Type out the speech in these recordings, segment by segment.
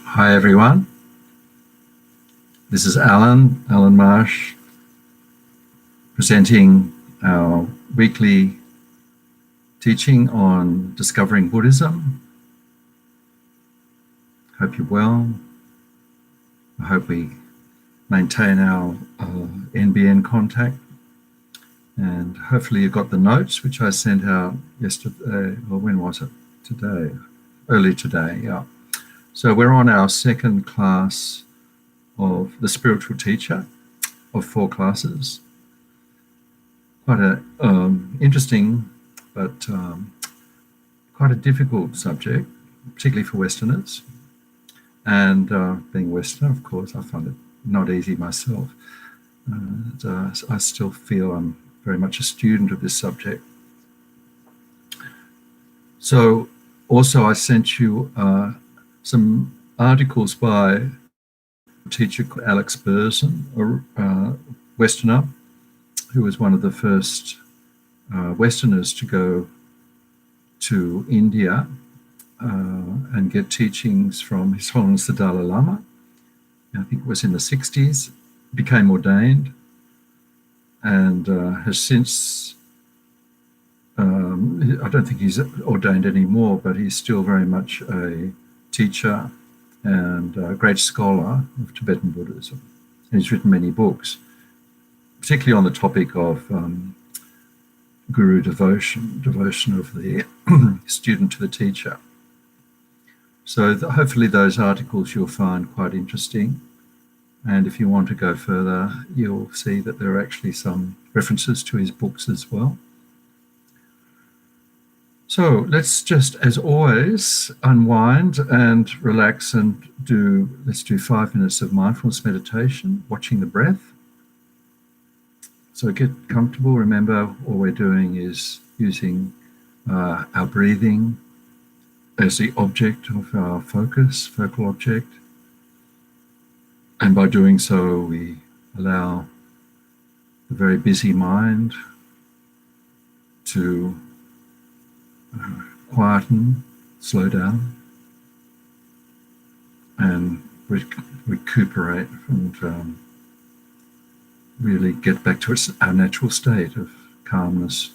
Hi everyone, this is Alan Marsh, presenting our weekly teaching on discovering Buddhism. Hope you're well. I hope we maintain our NBN contact, and hopefully you got the notes which I sent out yesterday, or when was it? Today, early today, yeah. So we're on our second class of the spiritual teacher of 4 classes. Quite a interesting but quite a difficult subject, particularly for Westerners. And being Westerner, of course, I find it not easy myself. I still feel I'm very much a student of this subject. So also I sent you some articles by a teacher called Alex Burson, a Westerner, who was one of the first Westerners to go to India and get teachings from His Holiness the Dalai Lama. I think it was in the 60s, became ordained, and has since, I don't think he's ordained anymore, but he's still very much a teacher and a great scholar of Tibetan Buddhism. And he's written many books, particularly on the topic of guru devotion of the student to the teacher. So hopefully those articles you'll find quite interesting. And if you want to go further, you'll see that there are actually some references to his books as well. So let's just, as always, unwind and relax and let's do 5 minutes of mindfulness meditation, watching the breath. So get comfortable. Remember, all we're doing is using our breathing as the object of our focus, focal object. And by doing so, we allow the very busy mind to quieten, slow down, and recuperate and really get back to our natural state of calmness.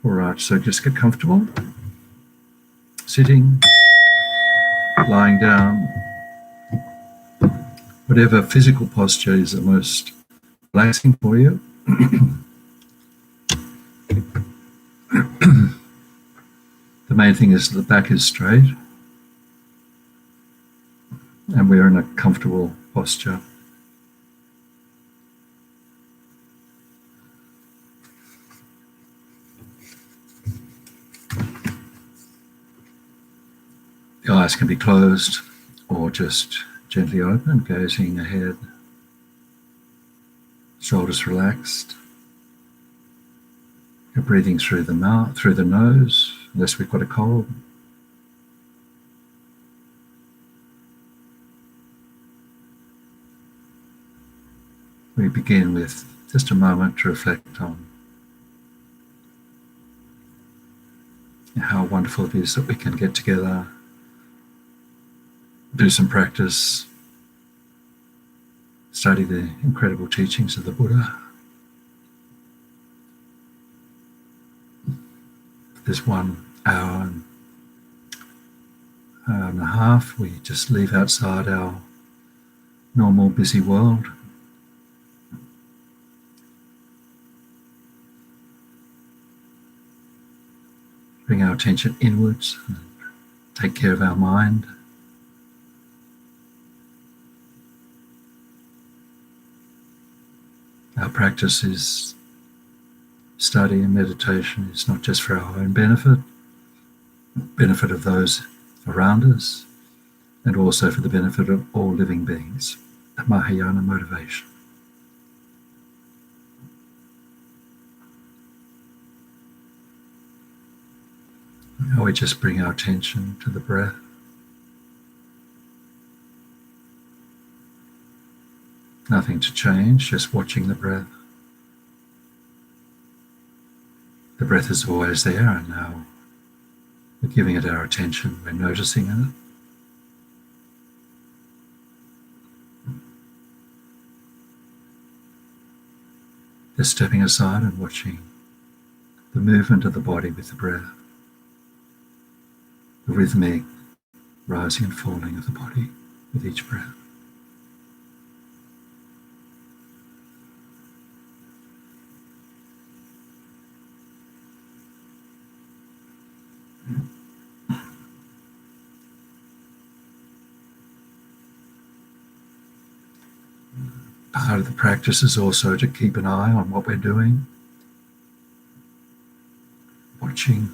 All right, so just get comfortable, sitting, lying down, whatever physical posture is the most relaxing for you. The main thing is the back is straight and we're in a comfortable posture. The eyes can be closed or just gently open, gazing ahead, shoulders relaxed. You're breathing through the mouth, through the nose, unless we've got a cold. We begin with just a moment to reflect on how wonderful it is that we can get together, do some practice, study the incredible teachings of the Buddha. This 1 hour and a half, we just leave outside our normal busy world. Bring our attention inwards and take care of our mind. Our practice is study and meditation. It's not just for our own benefit of those around us, and also for the benefit of all living beings. A Vajrayana motivation. Now we just bring our attention to the breath. Nothing to change, just watching the breath. The breath is always there, and now We're giving it our attention, we're noticing it. Just stepping aside and watching the movement of the body with the breath, the rhythmic rising and falling of the body with each breath. Part of the practice is also to keep an eye on what we're doing, watching,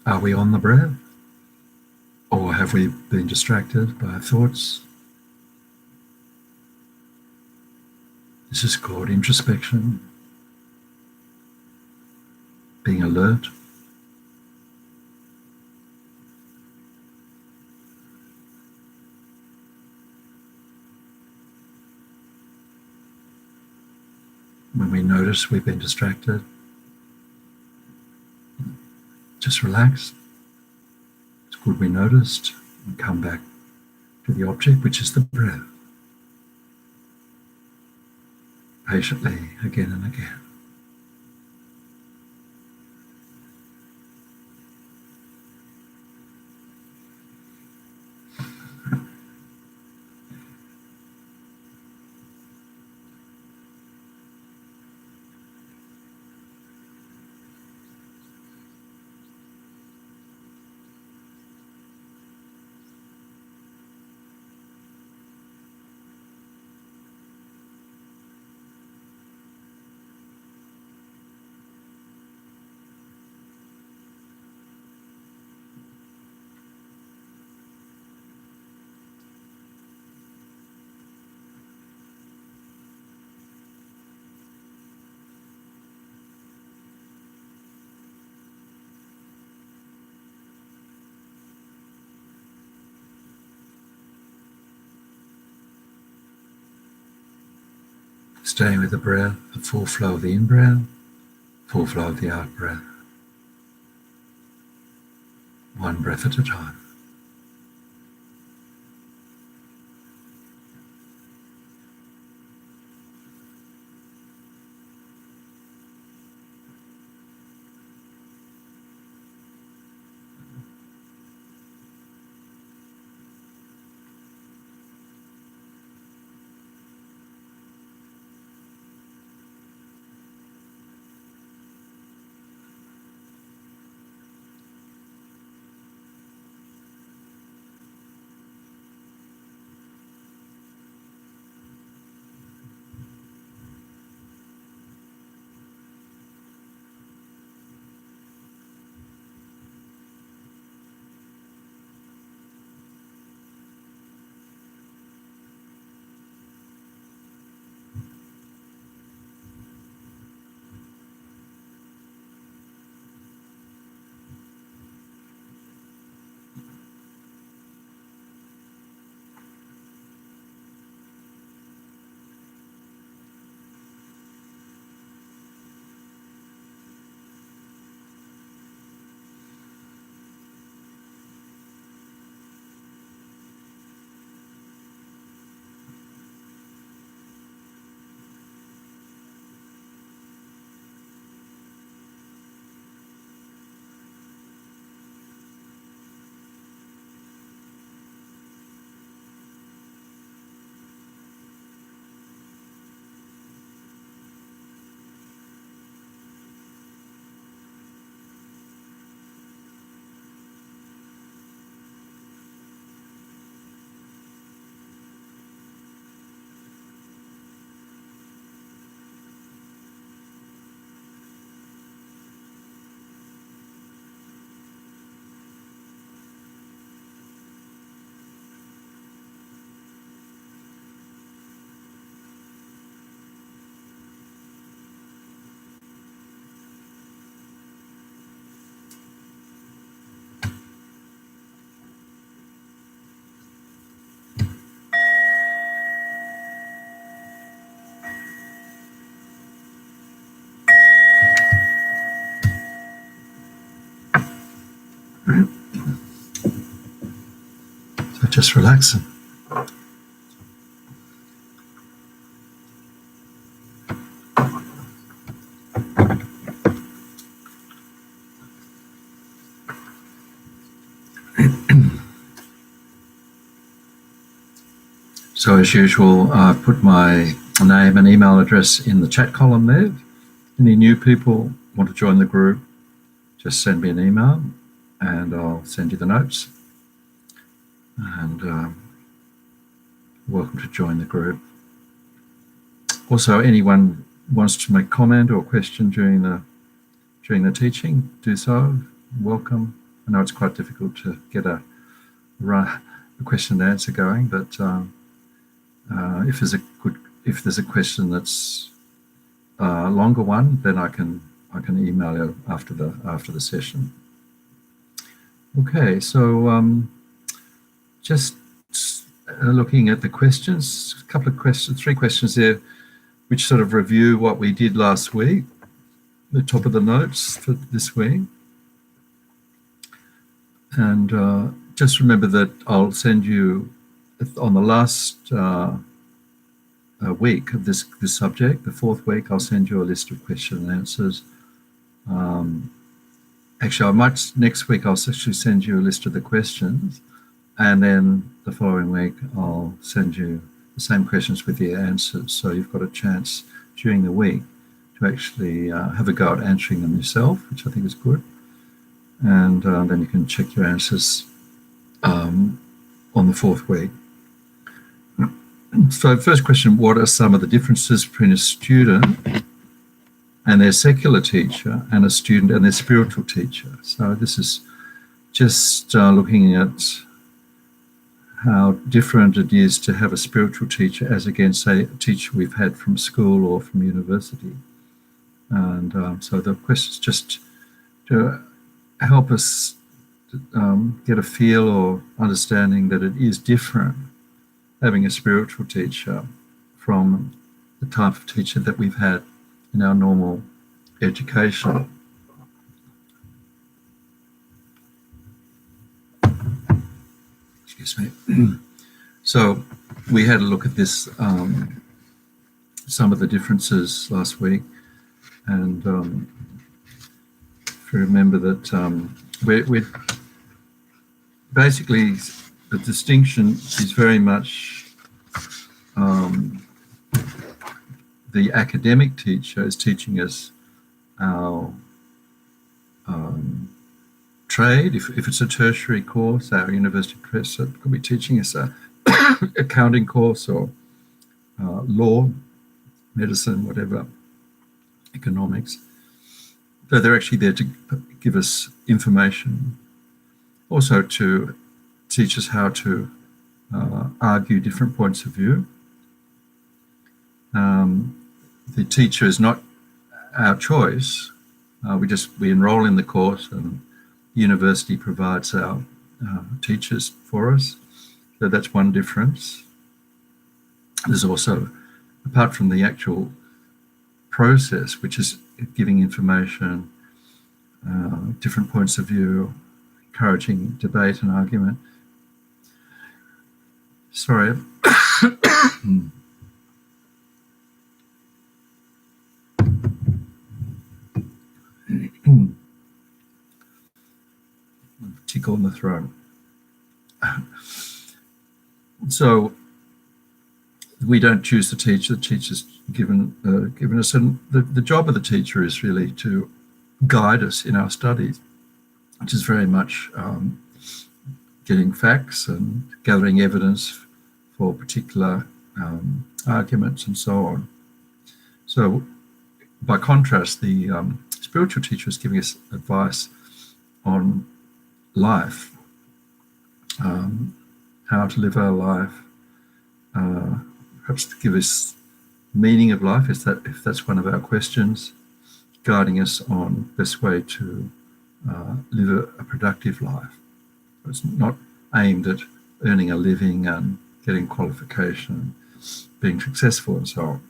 are we on the breath? Or have we been distracted by our thoughts? This is called introspection, being alert. When we notice we've been distracted, just relax. It's good we noticed, and come back to the object, which is the breath. Patiently, again and again. Staying with the breath, the full flow of the in-breath, full flow of the out-breath. One breath at a time. just relaxing. So as usual, I put my name and email address in the chat column there. Any new people want to join the group, just send me an email and I'll send you the notes. And welcome to join the group. Also, anyone wants to make comment or question during the teaching, do so. Welcome. I know it's quite difficult to get a question and answer going, but if there's a question that's a longer one, then I can email you after the session. Okay, so just looking at the questions, a couple of questions, 3 questions there, which sort of review what we did last week, the top of the notes for this week. And just remember that I'll send you on the last week of this subject, the 4th week, I'll send you a list of question and answers. Actually, next week I'll actually send you a list of the questions, and then the following week I'll send you the same questions with the answers. So you've got a chance during the week to actually have a go at answering them yourself, which I think is good. And then you can check your answers on the 4th week. So first question, what are some of the differences between a student and their secular teacher and a student and their spiritual teacher? So this is just looking at how different it is to have a spiritual teacher as against, say, a teacher we've had from school or from university. And so the question is just to help us get a feel or understanding that it is different having a spiritual teacher from the type of teacher that we've had in our normal education. Excuse me. So we had a look at this, some of the differences last week, and if you remember that we're basically, the distinction is very much the academic teacher is teaching us our trade. If it's a tertiary course, our university professor could be teaching us a accounting course or law, medicine, whatever, economics. So they're actually there to give us information, also to teach us how to argue different points of view. The teacher is not our choice. We enroll in the course, and the university provides our teachers for us. So that's one difference. There's also, apart from the actual process, which is giving information, different points of view, encouraging debate and argument. Sorry. Tickle in the throat. So we don't choose the teacher. The teacher's given us, and the job of the teacher is really to guide us in our studies, which is very much getting facts and gathering evidence for particular arguments and so on. So by contrast, the spiritual teacher is giving us advice on life, how to live our life, perhaps to give us meaning of life, if that's one of our questions, guiding us on the best way to live a productive life. It's not aimed at earning a living and getting qualification, being successful and so on.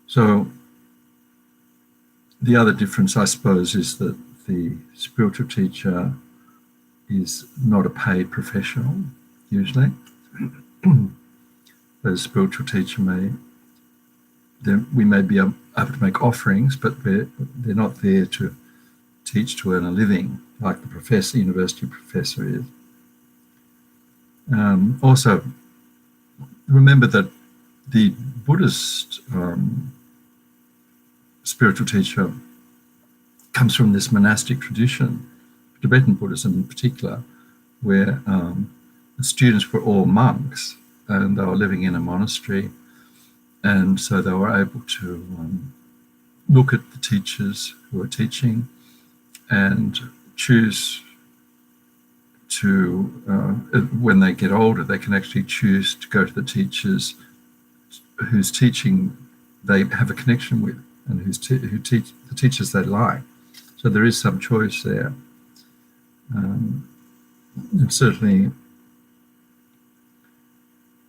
So the other difference, I suppose, is that the spiritual teacher is not a paid professional, usually. A spiritual teacher we may be able to make offerings, but they're not there to teach to earn a living like the university professor is. Also, remember that the Buddhist spiritual teacher comes from this monastic tradition, Tibetan Buddhism in particular, where the students were all monks and they were living in a monastery, and so they were able to look at the teachers who were teaching and choose to, when they get older, they can actually choose to go to the teachers whose teaching they have a connection with and who teach the teachers they like. So there is some choice there. And certainly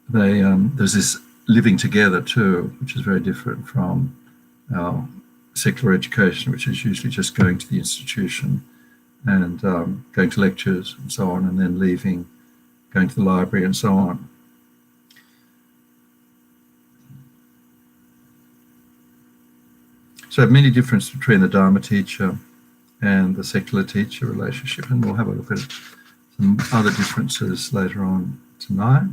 there's this living together too, which is very different from our secular education, which is usually just going to the institution and going to lectures and so on, and then leaving, going to the library and so on. So many differences between the Dharma teacher and the secular teacher relationship, and we'll have a look at some other differences later on tonight.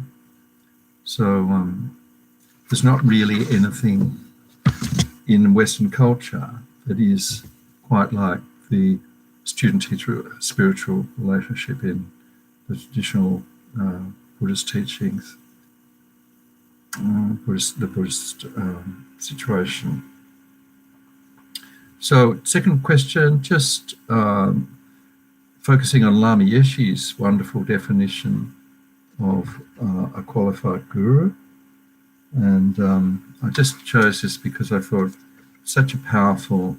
So there's not really anything in Western culture that is quite like the student-teacher spiritual relationship in the traditional Buddhist teachings, the Buddhist situation. So, second question, just focusing on Lama Yeshe's wonderful definition of a qualified guru. And I just chose this because I thought such a powerful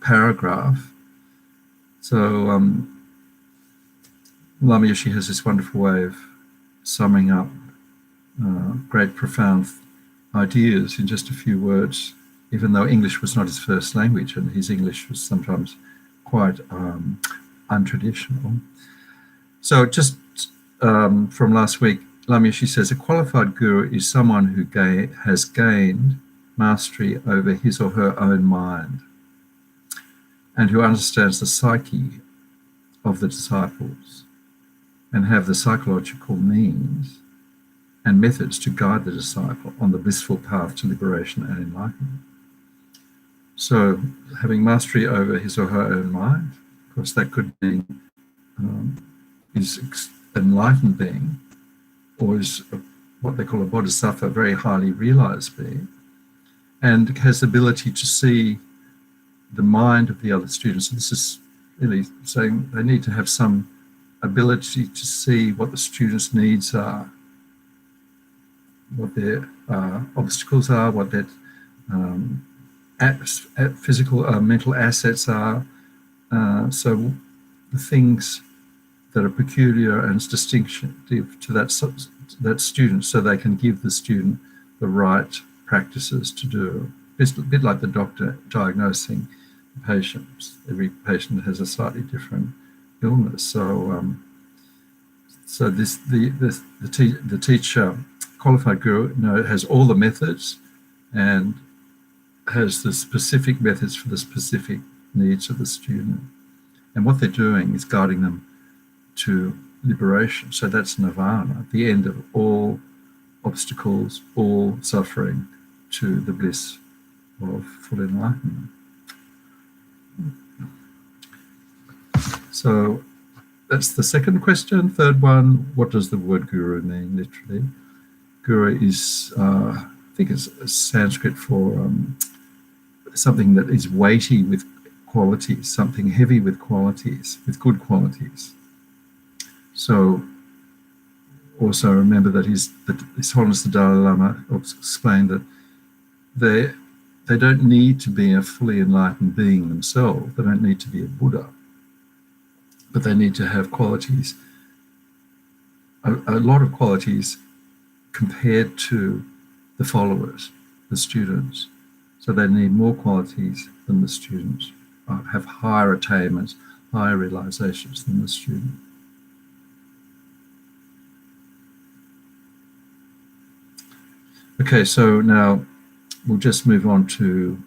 paragraph. So Lama Yeshe has this wonderful way of summing up great profound ideas in just a few words, even though English was not his first language and his English was sometimes quite untraditional. So just from last week, Lama Yeshe says, a qualified guru is someone who has gained mastery over his or her own mind and who understands the psyche of the disciples and have the psychological means and methods to guide the disciple on the blissful path to liberation and enlightenment. So having mastery over his or her own mind, of course that could be is enlightened being, or is what they call a bodhisattva, a very highly realized being, and has the ability to see the mind of the other students. So this is really saying they need to have some ability to see what the students' needs are, what their obstacles are, what their physical, mental assets are. So the things that are peculiar and distinctive to that student, so they can give the student the right practices to do. It's a bit like the doctor diagnosing the patients. Every patient has a slightly different illness. So, the teacher, qualified guru, has all the methods and has the specific methods for the specific needs of the student. And what they're doing is guiding them to liberation. So that's nirvana, the end of all obstacles, all suffering, to the bliss of full enlightenment. So that's the second question. Third one, what does the word guru mean literally? Guru is, I think it's Sanskrit for something that is weighty with qualities, something heavy with qualities, with good qualities. So also remember that His Holiness the Dalai Lama explained that they don't need to be a fully enlightened being themselves. They don't need to be a Buddha, but they need to have qualities, a lot of qualities compared to the followers, the students. So they need more qualities than the students, have higher attainments, higher realizations than the student. Okay, so now we'll just move on to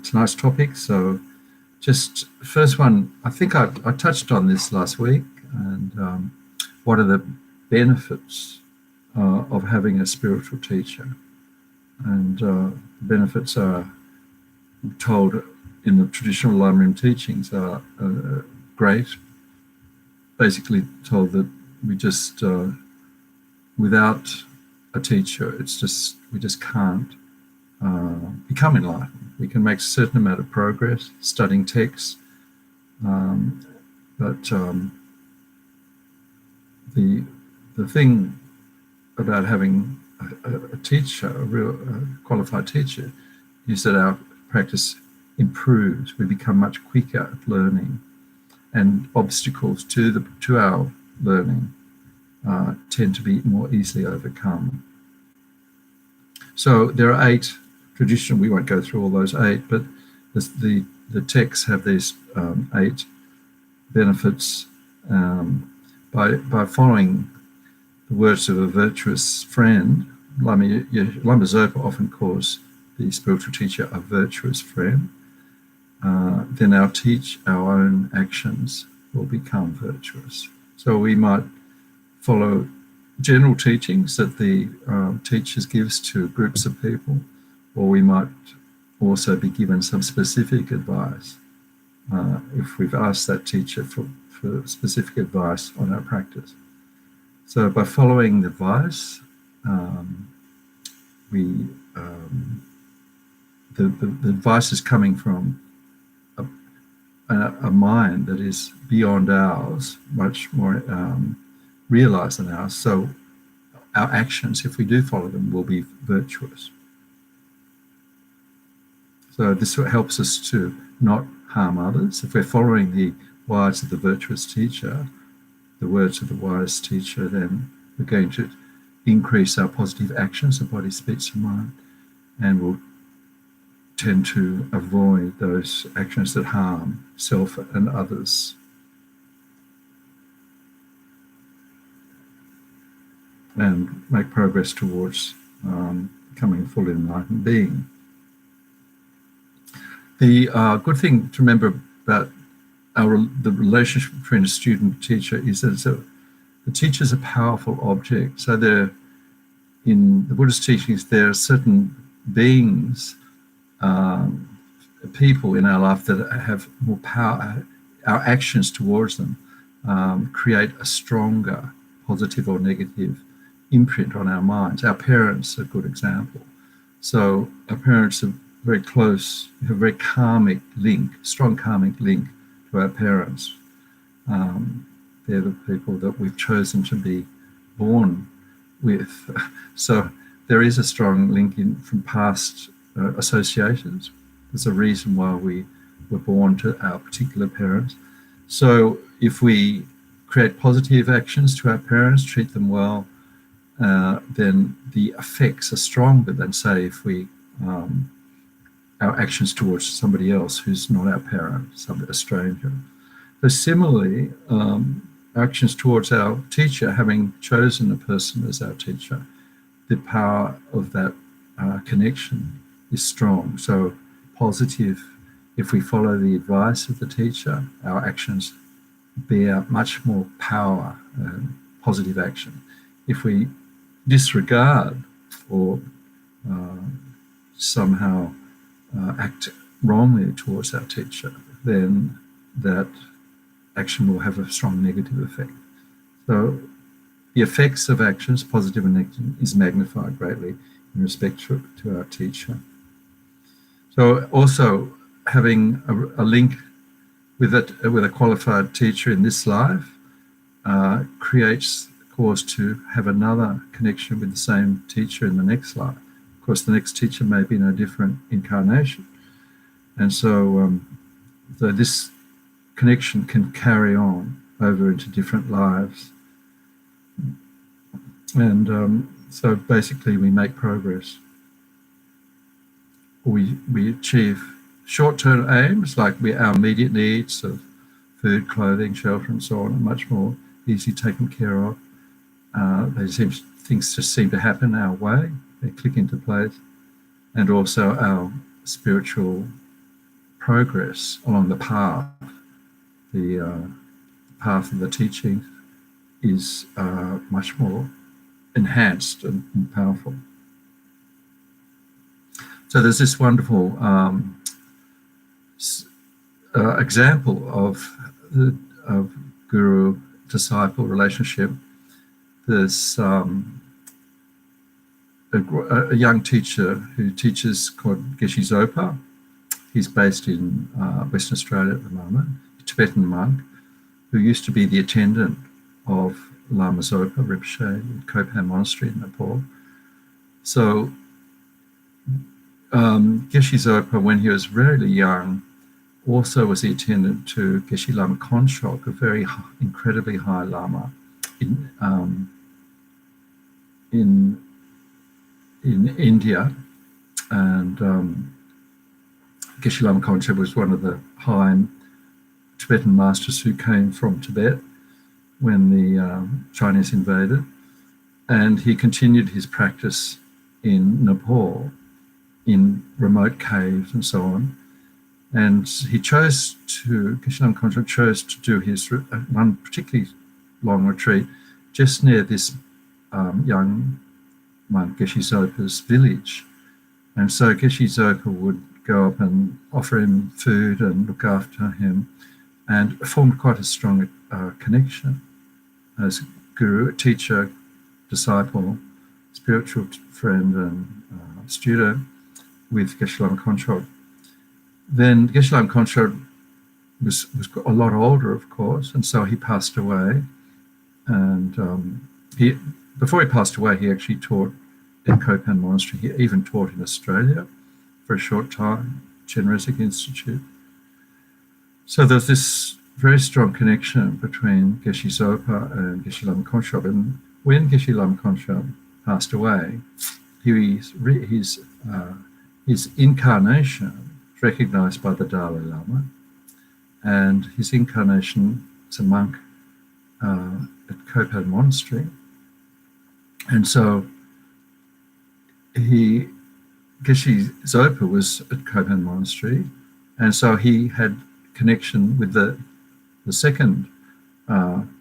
tonight's topic. So just first one, I think I touched on this last week, and what are the benefits of having a spiritual teacher? And benefits are told in the traditional Lamrim teachings are great. Basically told that we just, without a teacher, we just can't become enlightened. We can make a certain amount of progress studying texts, but the thing about having a teacher, a real qualified teacher, is that our practice improves. We become much quicker at learning, and obstacles to our learning tend to be more easily overcome. So there are 8 traditional. We won't go through all those 8, but the texts have these 8 benefits by following the words of a virtuous friend. Lama Zopa often calls the spiritual teacher a virtuous friend. Then our own actions will become virtuous. So we might follow general teachings that the teachers gives to groups of people, or we might also be given some specific advice if we've asked that teacher for specific advice on our practice. So by following the advice, the advice is coming from a mind that is beyond ours, much more realized than ours. So our actions, if we do follow them, will be virtuous. So this helps us to not harm others. If we're following the words of the virtuous teacher, the words of the wise teacher, then we're going to increase our positive actions of body, speech, and mind, and we'll tend to avoid those actions that harm self and others. And make progress towards becoming a fully enlightened being. The good thing to remember about the relationship between a student and teacher is that the teacher is a powerful object. So in the Buddhist teachings, there are certain beings, people in our life that have more power. Our actions towards them create a stronger positive or negative imprint on our minds. Our parents are a good example. So our parents are very close, have a very karmic link, strong karmic link to our parents. They're the people that we've chosen to be born with. So there is a strong link from past associations. There's a reason why we were born to our particular parents. So if we create positive actions to our parents, treat them well, then the effects are stronger than, say, if we our actions towards somebody else who's not our parent, a stranger. So similarly, actions towards our teacher, having chosen a person as our teacher, the power of that connection is strong. So positive, if we follow the advice of the teacher, our actions bear much more power and positive action. If we disregard or somehow act wrongly towards our teacher, then that action will have a strong negative effect. So the effects of actions, positive and negative, is magnified greatly in respect to our teacher. So also having a link with a qualified teacher in this life creates cause to have another connection with the same teacher in the next life. Of course, the next teacher may be in a different incarnation. And so this connection can carry on over into different lives. And so basically we make progress. We achieve short-term aims like our immediate needs of food, clothing, shelter, and so on are much more easily taken care of. Things just seem to happen our way. They click into place. And also our spiritual progress along the path of the teaching is much more enhanced and powerful. So there's this wonderful example of guru-disciple relationship. There's a young teacher who teaches called Geshe Zopa. He's based in Western Australia at the moment, a Tibetan monk who used to be the attendant of Lama Zopa Rinpoche in Kopan Monastery in Nepal. So Geshe Zopa, when he was really young, also was the attendant to Geshe Lama Konchok, a very incredibly high Lama in India, and Geshe Lama Konchok was one of the high Tibetan masters who came from Tibet when the Chinese invaded, and he continued his practice in Nepal in remote caves and so on. And Geshe Lama Konchok chose to do his one particularly long retreat just near this young monk Geshe Zopa's village. And so Geshe Zopa would go up and offer him food and look after him, and formed quite a strong connection as guru, teacher, disciple, spiritual friend and student with Geshe Lama Konchok. Then Geshe Lama Konchok was a lot older, of course, and so he passed away. And before he passed away, he actually taught in Kopan Monastery. He even taught in Australia for a short time, Chenrezig Institute. So there's this very strong connection between Geshe Zopa and Geshe Lama Konchok. And when Geshe Lama Konchok passed away, his incarnation was recognized by the Dalai Lama, and his incarnation as a monk at Kopan Monastery. And so Geshe Zopa was at Kopan Monastery, and so he had connection with the second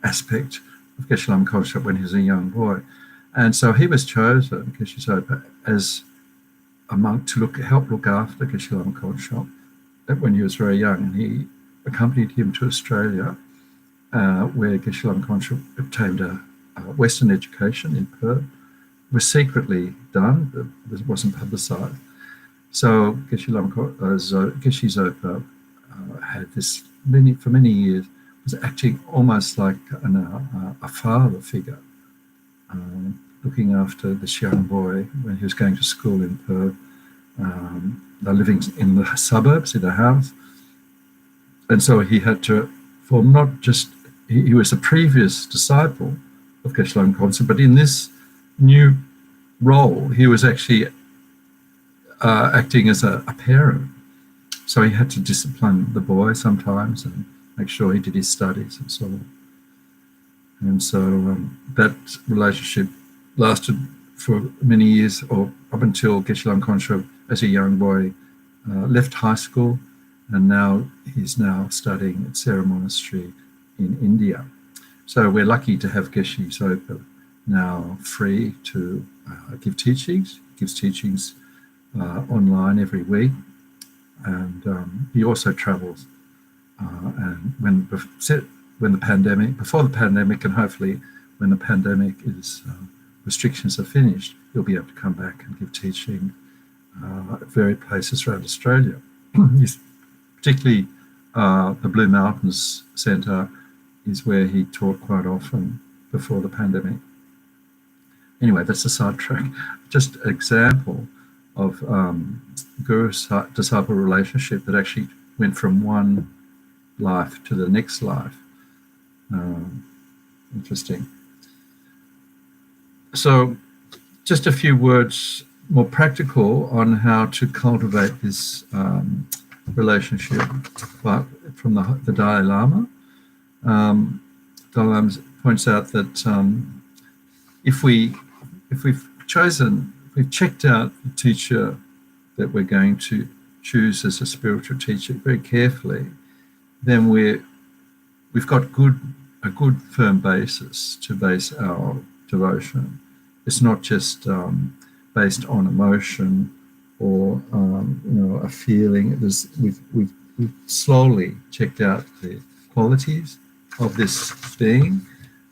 aspect of Geshe Lama Konchok when he was a young boy. And so he was chosen, Geshe Zopa, as a monk to help look after Geshe Lama Konchok when he was very young. And he accompanied him to Australia, where Geshe Lama Konchok obtained a Western education in Perth. It was secretly done, it wasn't publicised. So Geshe Zopa had this for many years, was acting almost like a father figure, looking after this young boy when he was going to school in Perth. They're living in the suburbs in a house, and so he had to form not just he was a previous disciple of Geshe Lama Konchok, but in this new role he was actually acting as a parent. So he had to discipline the boy sometimes and make sure he did his studies and so on. And so that relationship lasted for many years, or up until Geshe Lama Konchok, as a young boy, left high school, and now he's studying at Sera Monastery in India. So we're lucky to have Geshe Zopa now free to give teachings. He gives teachings online every week. And he also travels. And before the pandemic, and hopefully when the pandemic restrictions are finished, he'll be able to come back and give teaching at various places around Australia. Particularly the Blue Mountains Centre is where he taught quite often before the pandemic. Anyway, that's a sidetrack. Just an example of guru-disciple relationship that actually went from one life to the next life. Interesting. So just a few words more practical on how to cultivate this relationship from the Dalai Lama. Dalai Lama points out that if we've checked out the teacher that we're going to choose as a spiritual teacher very carefully, then we've got a good firm basis to base our devotion. It's not just based on emotion or a feeling. We've slowly checked out the qualities of this being.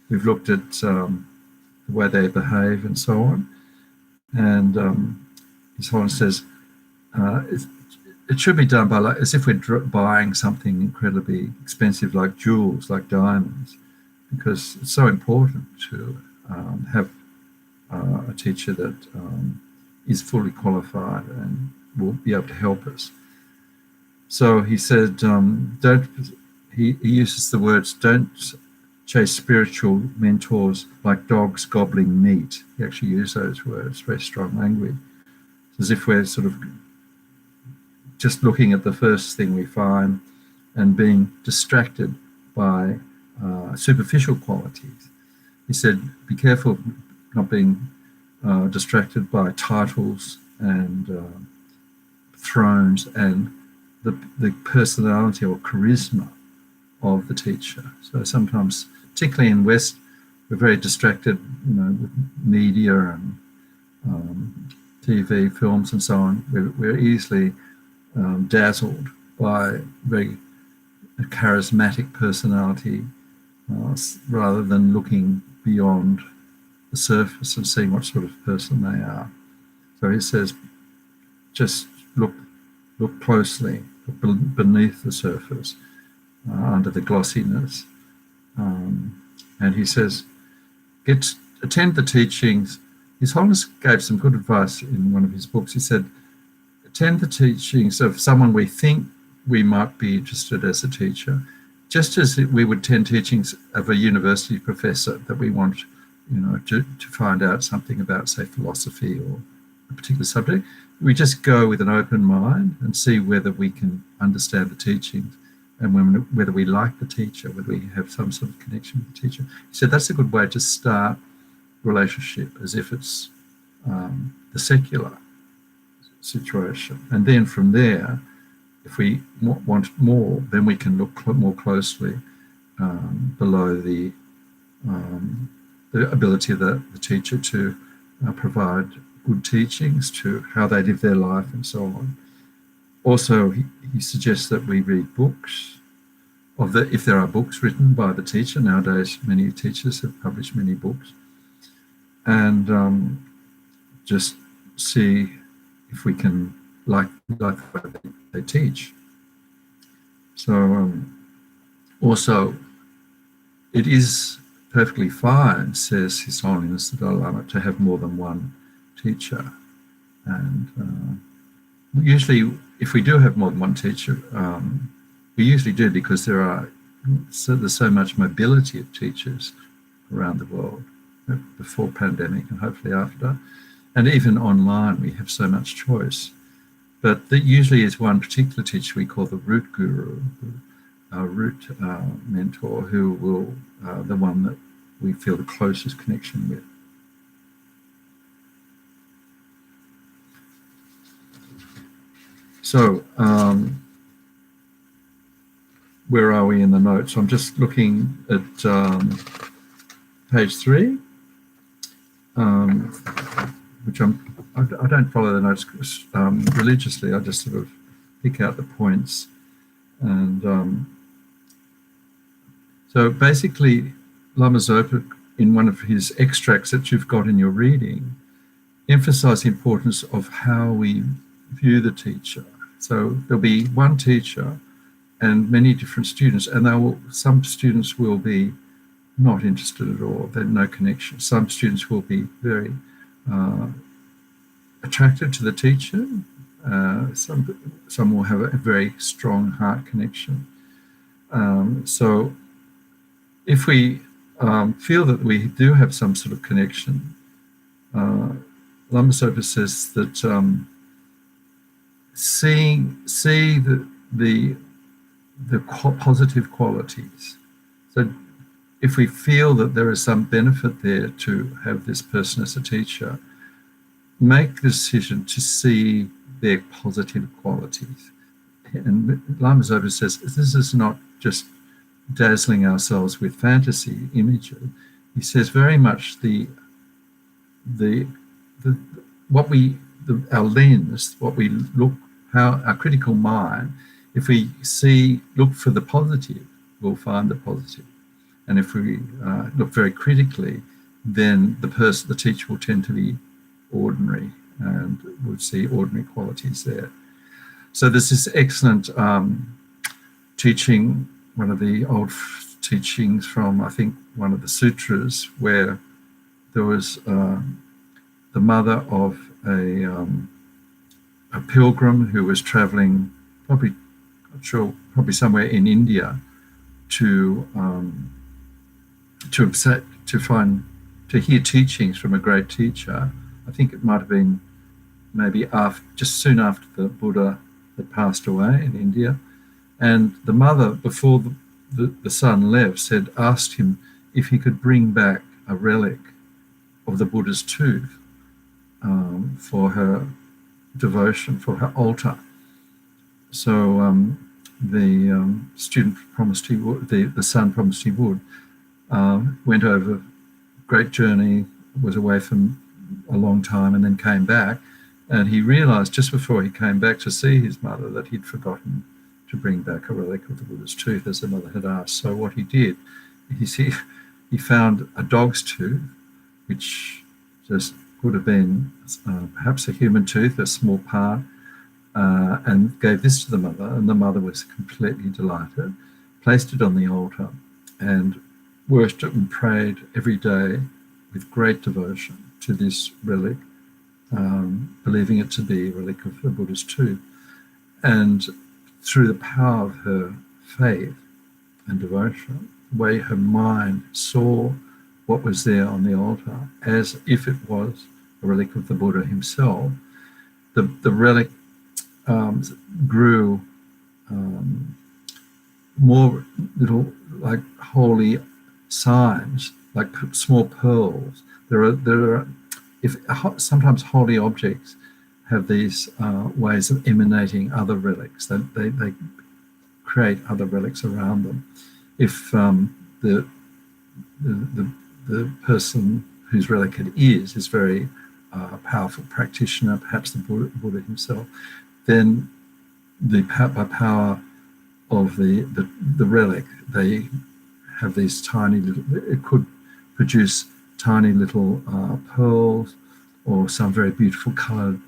We've looked at the way they behave and so on. And His Holiness says it should be done by as if we're buying something incredibly expensive like jewels, like diamonds, because it's so important to have a teacher that is fully qualified and will be able to help us. So he said, he uses the words, don't chase spiritual mentors like dogs gobbling meat. He actually used those words, very strong language. As if we're sort of just looking at the first thing we find and being distracted by superficial qualities. He said, be careful not being distracted by titles and thrones and the personality or charisma of the teacher. So sometimes, particularly in West, we're very distracted, with media and TV, films, and so on. We're easily dazzled by very charismatic personality rather than looking beyond the surface and seeing what sort of person they are. So he says, just look closely, look beneath the surface, under the glossiness. And he says, attend the teachings. His Holiness gave some good advice in one of his books. He said, attend the teachings of someone we think we might be interested as a teacher, just as we would attend teachings of a university professor that we want, to find out something about, say, philosophy or a particular subject. We just go with an open mind and see whether we can understand the teachings and whether we like the teacher, whether we have some sort of connection with the teacher. He said that's a good way to start relationship, as if it's the secular situation. And then from there, if we want more, then we can look more closely below the ability of the teacher to provide good teachings, to how they live their life and so on. Also, he suggests that we read books, if there are books written by the teacher. Nowadays, many teachers have published many books. And just see if we can like the way they teach. So also, it is perfectly fine, says His Holiness the Dalai Lama, to have more than one teacher. And usually, if we do have more than one teacher, we usually do because there's so much mobility of teachers around the world, before pandemic and hopefully after. And even online, we have so much choice. But there usually is one particular teacher we call the root guru, our root mentor, who will the one that we feel the closest connection with. So, where are we in the notes? I'm just looking at page 3, which I don't follow the notes religiously. I just sort of pick out the points. And so basically, Lama Zopa, in one of his extracts that you've got in your reading, emphasised the importance of how we view the teacher. So there'll be one teacher and many different students, and some students will be not interested at all. There's no connection. Some students will be very attracted to the teacher. Some will have a very strong heart connection. So if we feel that we do have some sort of connection, Lama Zopa says that see the positive qualities. So if we feel that there is some benefit there to have this person as a teacher, make the decision to see their positive qualities. And Lama Zopa says, this is not just dazzling ourselves with fantasy images. He says very much our lens, what we look, how our critical mind, if we look for the positive, we'll find the positive. And if we look very critically, then the teacher will tend to be ordinary, and we'll see ordinary qualities there. So there's this excellent teaching, one of the old teachings from, I think, one of the sutras, where there was the mother of a pilgrim who was traveling, probably somewhere in India, to hear teachings from a great teacher. I think it might have been maybe just soon after the Buddha had passed away in India. And the mother, before the son left, asked him if he could bring back a relic of the Buddha's tooth for her devotion, for her altar. So the student promised he would, the son promised he would, went over, great journey, was away for a long time, and then came back. And he realized just before he came back to see his mother that he'd forgotten to bring back a relic of the Buddha's tooth, as the mother had asked. So what he did, he found a dog's tooth, which just would have been perhaps a human tooth, a small part, and gave this to the mother. And the mother was completely delighted, placed it on the altar, and worshipped and prayed every day with great devotion to this relic, believing it to be a relic of the Buddha's tooth. And through the power of her faith and devotion, the way her mind saw what was there on the altar as if it was a relic of the Buddha himself, the relic grew more little, like holy signs, like small pearls. There are sometimes holy objects have these ways of emanating other relics. They create other relics around them. If the person whose relic it is very powerful practitioner, perhaps the Buddha himself, then by power of the relic, they have these tiny little, it could produce tiny little pearls or some very beautiful coloured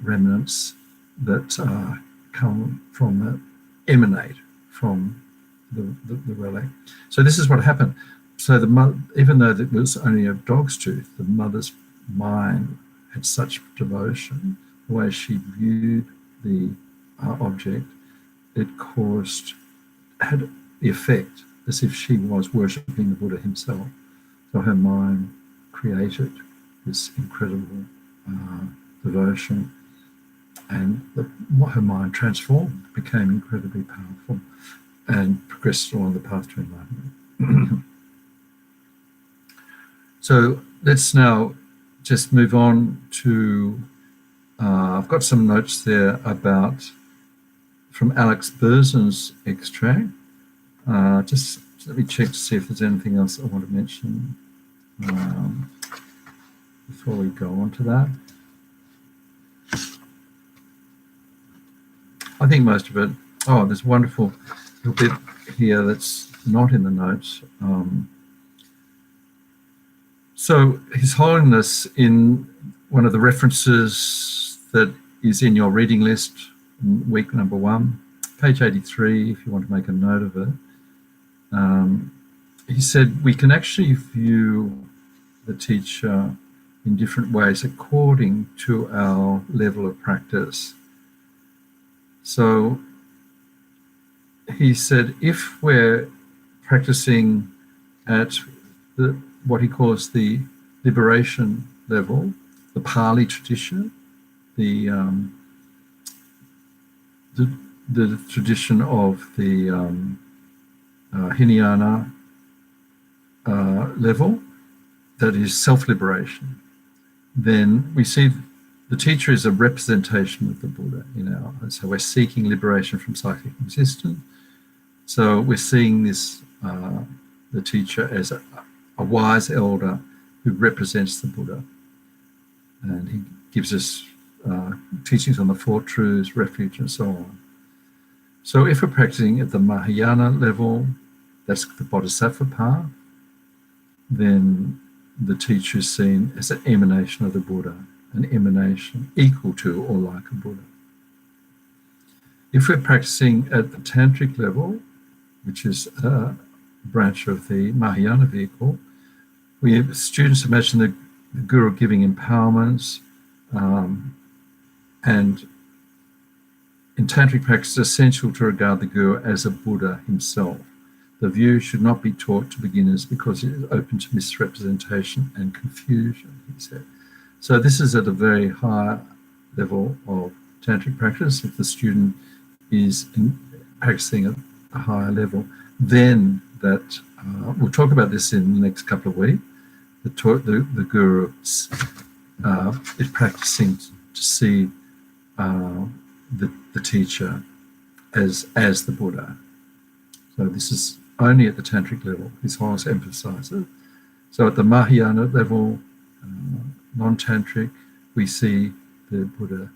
remnants that emanate from the relic. So this is what happened. So even though it was only a dog's tooth, the mother's mind had such devotion, the way she viewed the object, it had the effect as if she was worshipping the Buddha himself. So her mind created this incredible devotion, and her mind transformed, became incredibly powerful, and progressed along the path to enlightenment. So let's now just move on to, I've got some notes there from Alex Burzen's extract. Just let me check to see if there's anything else I want to mention before we go on to that. I think most of it, there's a wonderful little bit here that's not in the notes. So His Holiness, in one of the references that is in your reading list, week number 1, page 83, if you want to make a note of it, he said, we can actually view the teacher in different ways according to our level of practice. So he said, if we're practicing at what he calls the liberation level, the Pali tradition, the tradition of the Hinayana level, that is self-liberation, then we see the teacher is a representation of the Buddha in our, so we're seeking liberation from psychic existence. So we're seeing this, the teacher as a wise elder who represents the Buddha. And he gives us teachings on the Four Truths, refuge, and so on. So if we're practicing at the Mahayana level, that's the Bodhisattva path, then the teacher is seen as an emanation of the Buddha, an emanation equal to or like a Buddha. If we're practicing at the Tantric level, which is a branch of the Mahayana vehicle, we have students imagine the Guru giving empowerments, and in Tantric practice, it's essential to regard the Guru as a Buddha himself. The view should not be taught to beginners because it is open to misrepresentation and confusion, he said. So this is at a very high level of Tantric practice. If the student is practicing at a higher level, then that, we'll talk about this in the next couple of weeks, the Guru is practicing to see the teacher as the Buddha. So this is only at the Tantric level, His Holiness emphasizes. So at the Mahayana level, non-Tantric, we see the Buddha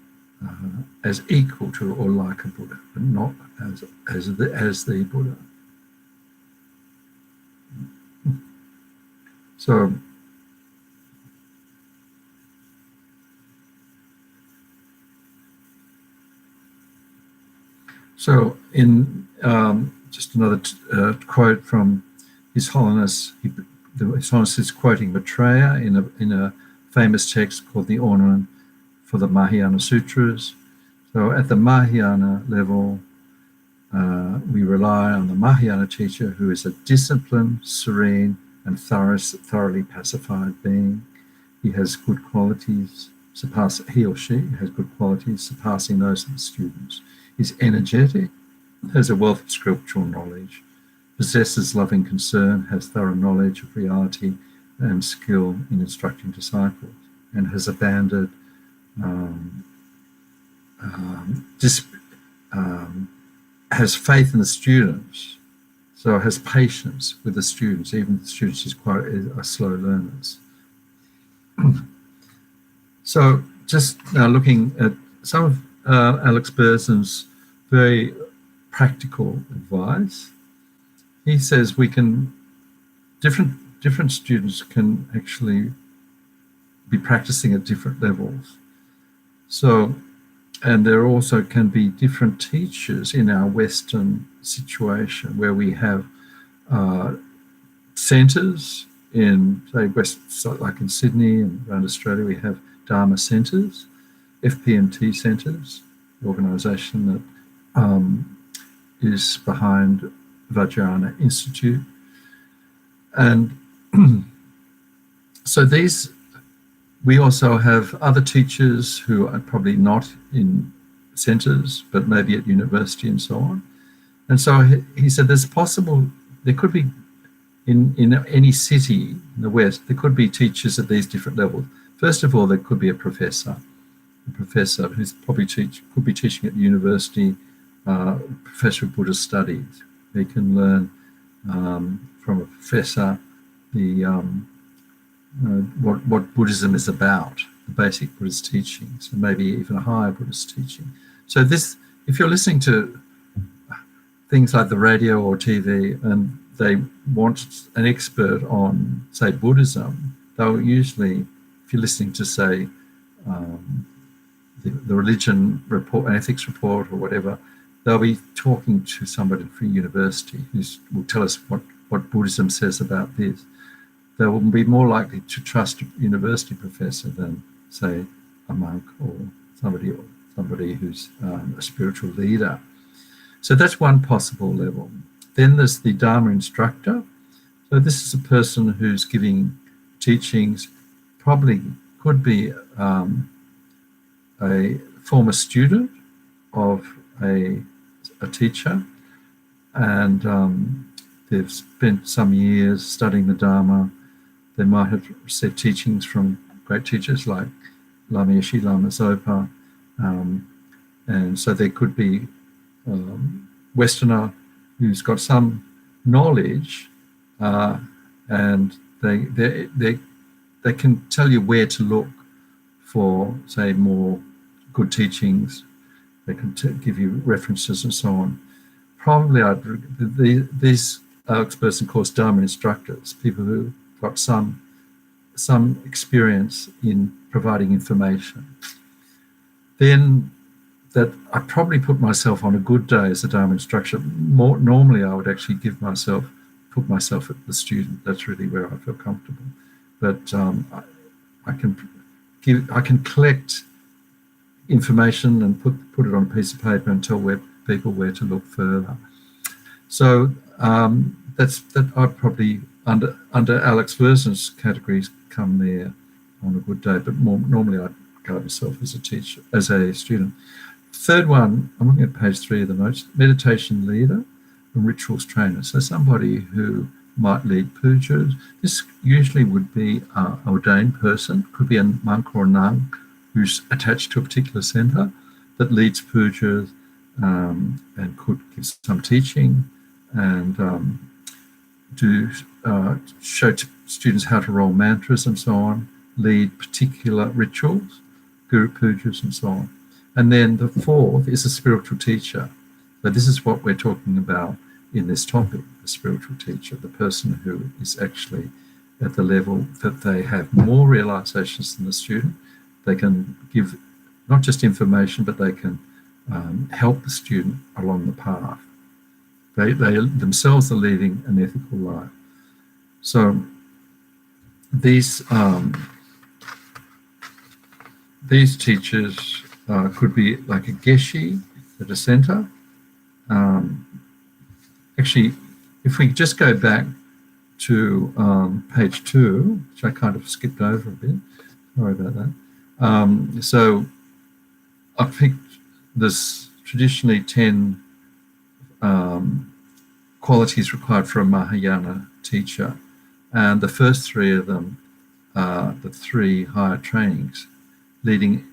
as equal to or like a Buddha, but not as the Buddha. So in just another quote from His Holiness, His Holiness is quoting Maitreya in a famous text called the Ornament for the Mahayana Sutras. So at the Mahayana level, we rely on the Mahayana teacher, who is a disciplined, serene, and thoroughly pacified being. He has good qualities, he or she has good qualities surpassing those of the students. He's energetic, has a wealth of scriptural knowledge, possesses loving concern, has thorough knowledge of reality and skill in instructing disciples, and has abandoned, has faith in the students, so has patience with the students, even the students are slow learners. So just now looking at some of Alex Berzon's very practical advice. He says different students can actually be practicing at different levels. So, and there also can be different teachers in our Western situation where we have centres in, say, like in Sydney and around Australia, we have Dharma centres, FPMT centres, the organisation that is behind Vajrayana Institute. And so we also have other teachers who are probably not in centres, but maybe at university and so on. And so he said there could be in any city in the West, there could be teachers at these different levels. First of all, there could be a professor who's probably could be teaching at the university, professor of Buddhist studies. They can learn from a professor what Buddhism is about, the basic Buddhist teachings, and maybe even a higher Buddhist teaching. So this, if you're listening to things like the radio or TV and they want an expert on, say, Buddhism, they'll usually, if you're listening to, say, the religion report, an ethics report or whatever, they'll be talking to somebody from university who will tell us what Buddhism says about this. They will be more likely to trust a university professor than, say, a monk or somebody who's a spiritual leader. So that's one possible level. Then there's the Dharma instructor. So this is a person who's giving teachings, probably could be a former student of a teacher, and they've spent some years studying the Dharma. They might have received teachings from great teachers like Lama Yeshe, Lama Zopa, and so there could be Westerner who's got some knowledge, and they can tell you where to look for, say, more good teachings. They can give you references and so on. Probably these are experts in course Dharma instructors, people who got some experience in providing information. Then that I probably put myself on a good day as a Dharma instructor. Normally I would actually put myself at the student. That's really where I feel comfortable. But I can collect information and put it on a piece of paper and tell people where to look further. So that I'd probably under Alex Versen's categories come there on a good day. But normally I'd regard myself as a teacher, as a student. Third one, I'm looking at page 3 of the notes, meditation leader and rituals trainer. So somebody who might lead pujas. This usually would be an ordained person, could be a monk or a nun who's attached to a particular centre that leads pujas and could give some teaching and show students how to roll mantras and so on, lead particular rituals, guru pujas and so on. And then the fourth is a spiritual teacher. So this is what we're talking about in this topic, the spiritual teacher, the person who is actually at the level that they have more realizations than the student. They can give not just information, but they can help the student along the path. They themselves are leading an ethical life. So these teachers could be like a geshe at a center. Actually, if we just go back to page 2, which I kind of skipped over a bit, sorry about that. So I picked this traditionally 10 qualities required for a Mahayana teacher, and the first 3 of them are the 3 higher trainings: leading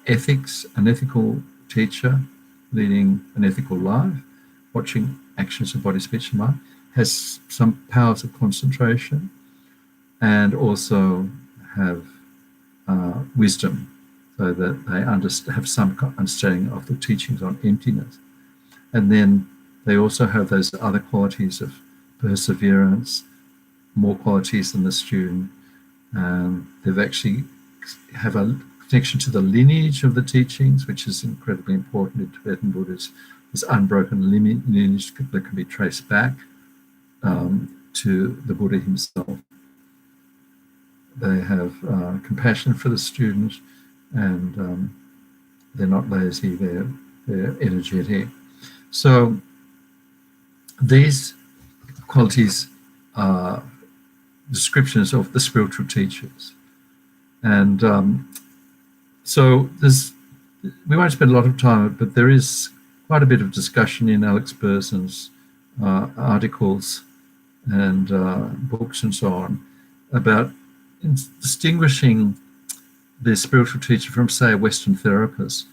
ethics, an ethical teacher, leading an ethical life, watching actions of body, speech, and mind, has some powers of concentration, and also have wisdom, so that they have some understanding of the teachings on emptiness. And then they also have those other qualities of perseverance, more qualities than the student. They've actually have a connection to the lineage of the teachings, which is incredibly important in Tibetan Buddhism. This unbroken lineage that can be traced back to the Buddha himself. They have compassion for the students, and they're not lazy, they're energetic. So these qualities are descriptions of the spiritual teachers. And so we won't spend a lot of time on it, but there is quite a bit of discussion in Alex Bersen's articles and books and so on about distinguishing the spiritual teacher from, say, a Western therapist.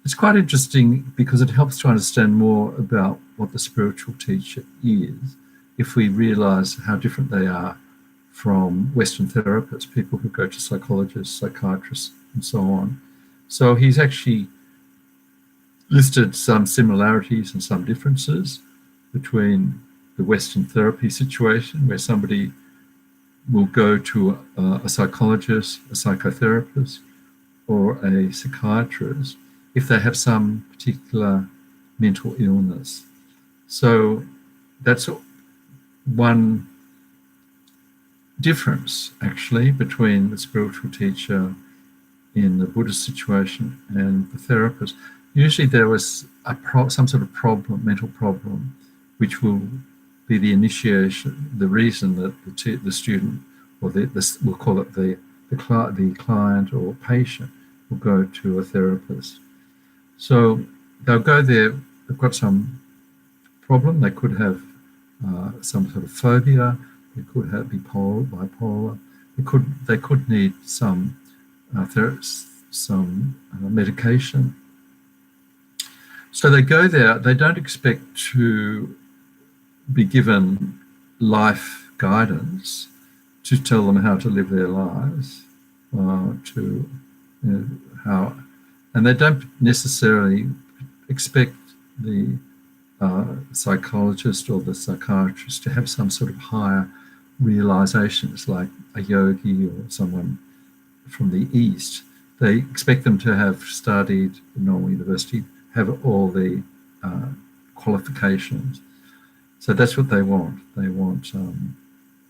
It's quite interesting because it helps to understand more about what the spiritual teacher is if we realize how different they are from Western therapists, people who go to psychologists, psychiatrists, and so on. So he's actually listed some similarities and some differences between the Western therapy situation, where somebody will go to a psychologist, a psychotherapist, or a psychiatrist if they have some particular mental illness. So that's one difference, actually, between the spiritual teacher in the Buddhist situation and the therapist. Usually there was some sort of problem, mental problem, which will be the initiation, the reason that the student, or we'll call it the client or patient, will go to a therapist. So they'll go there, they've got some problem, they could have some sort of phobia. They could be bipolar. They could need some medication. So they go there. They don't expect to be given life guidance to tell them how to live their lives, and they don't necessarily expect the psychologist or the psychiatrist to have some sort of higher realizations like a yogi or someone from the East. They expect them to have studied at normal university, have all the qualifications. So that's what they want. They want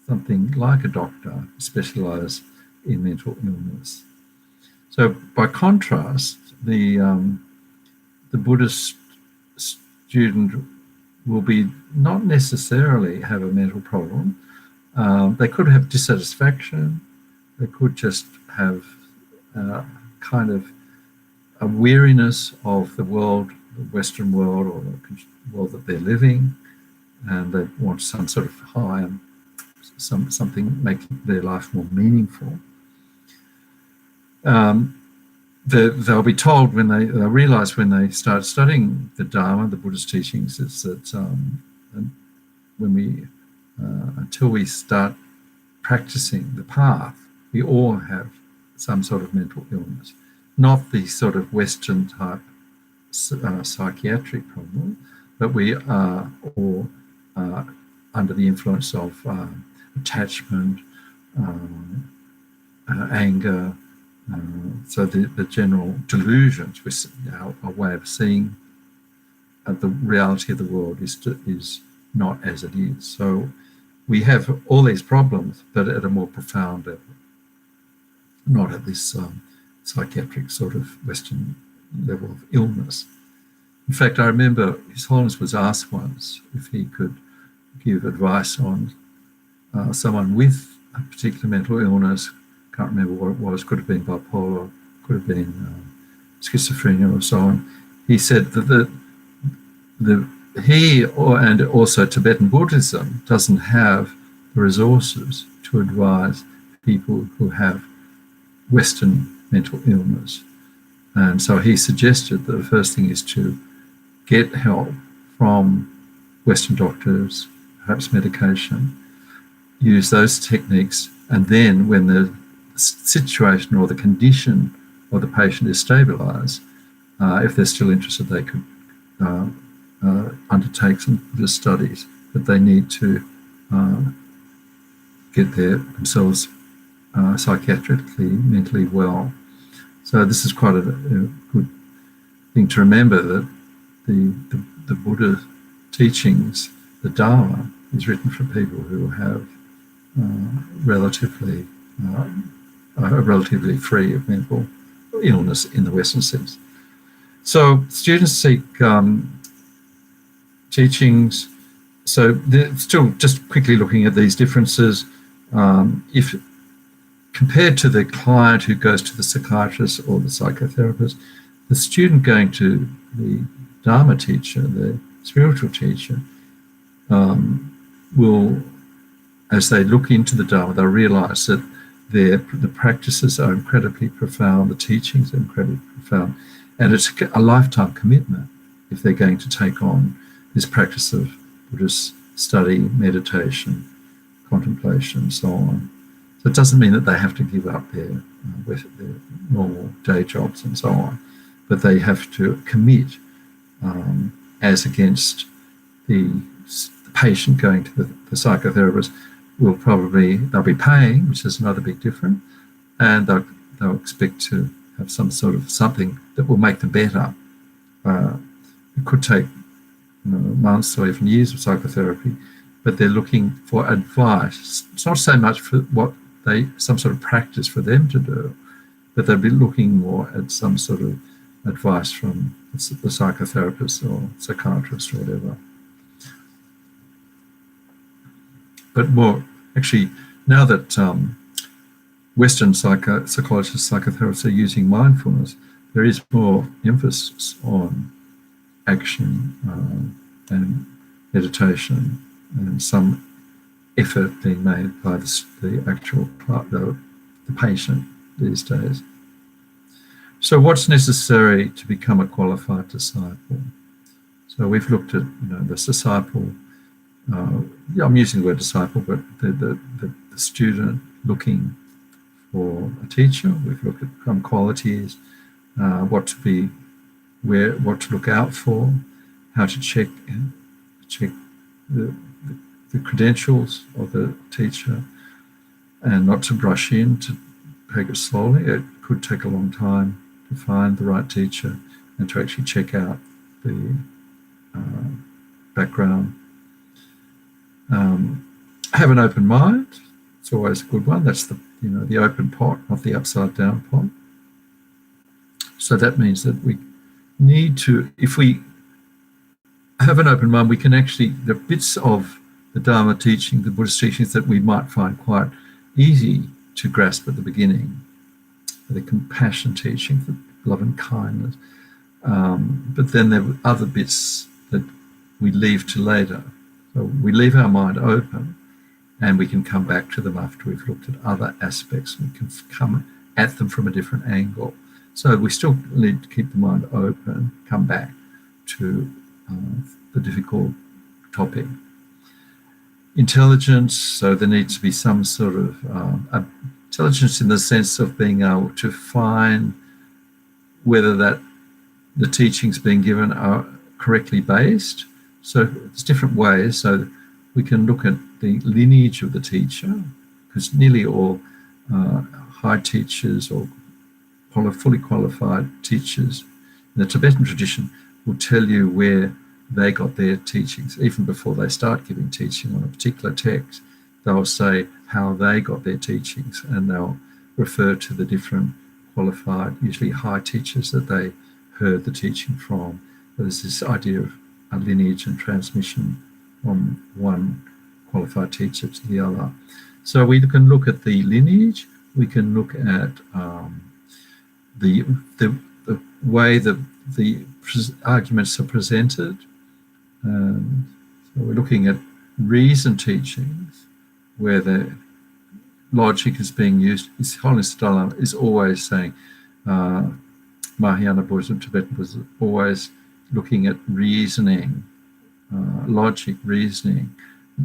something like a doctor, specialised in mental illness. So by contrast, the Buddhist student will be not necessarily have a mental problem. They could have dissatisfaction. They could just have kind of a weariness of the world, the Western world, or the world that they're living, and they want some sort of high and something making their life more meaningful. They'll be told when they realise when they start studying the Dharma, the Buddhist teachings, is that until we start practicing the path, we all have some sort of mental illness, not the sort of Western type psychiatric problem, but we are all under the influence of attachment, anger. So the general delusions, our way of seeing the reality of the world is not as it is. So we have all these problems, but at a more profound level, not at this psychiatric sort of Western level of illness. In fact, I remember His Holiness was asked once if he could give advice on someone with a particular mental illness. Can't remember what it was. Could have been bipolar, could have been schizophrenia, or so on. He said that and also Tibetan Buddhism doesn't have the resources to advise people who have Western mental illness, and so he suggested that the first thing is to get help from Western doctors, perhaps medication, use those techniques, and then when the situation or the condition of the patient is stabilised, if they're still interested, they could undertake some Buddhist studies, but they need to get themselves psychiatrically, mentally well. So this is quite a good thing to remember, that the Buddha teachings, the Dharma, is written for people who have relatively free of mental illness in the Western sense. So students seek teachings. So still just quickly looking at these differences, if compared to the client who goes to the psychiatrist or the psychotherapist, the student going to the Dharma teacher, the spiritual teacher, will, as they look into the Dharma, they'll realise that the practices are incredibly profound, the teachings are incredibly profound, and it's a lifetime commitment if they're going to take on this practice of Buddhist study, meditation, contemplation, and so on. So it doesn't mean that they have to give up their normal day jobs and so on, but they have to commit as against the patient going to the psychotherapist. They'll be paying, which is another big difference, and they'll expect to have some sort of something that will make them better. It could take months or even years of psychotherapy, but they're looking for advice. It's not so much for some sort of practice for them to do, but they'll be looking more at some sort of advice from the psychotherapist or psychiatrist or whatever. But more, actually, now that Western psychologists, psychotherapists are using mindfulness, there is more emphasis on action and meditation and some effort being made by the actual the patient these days. So what's necessary to become a qualified disciple? So we've looked at the disciple. I'm using the word disciple, but the student looking for a teacher. We've looked at some qualities, what to look out for, how to check the credentials of the teacher, and not to rush in, to take it slowly. It could take a long time to find the right teacher and to actually check out the background. Have an open mind. It's always a good one. That's the open pot, not the upside down pot. So that means that we need to, if we have an open mind, we can actually, the bits of the Dharma teaching, the Buddhist teachings that we might find quite easy to grasp at the beginning, the compassion teaching, the love and kindness. But then there were other bits that we leave to later. So we leave our mind open and we can come back to them after we've looked at other aspects. We can come at them from a different angle. So we still need to keep the mind open, come back to the difficult topic. Intelligence, so there needs to be some sort of intelligence in the sense of being able to find whether that the teachings being given are correctly based. So there's different ways. So we can look at the lineage of the teacher, because nearly all high teachers or fully qualified teachers in the Tibetan tradition will tell you where they got their teachings. Even before they start giving teaching on a particular text, they'll say how they got their teachings, and they'll refer to the different qualified, usually high teachers that they heard the teaching from. There's this idea of a lineage and transmission from one qualified teacher to the other. So we can look at the lineage, we can look at the way that the arguments are presented. So we're looking at reason teachings where the logic is being used. His Holiness Dalai Lama is always saying, Mahayana Buddhism, Tibetan Buddhism, always looking at reasoning, logic reasoning,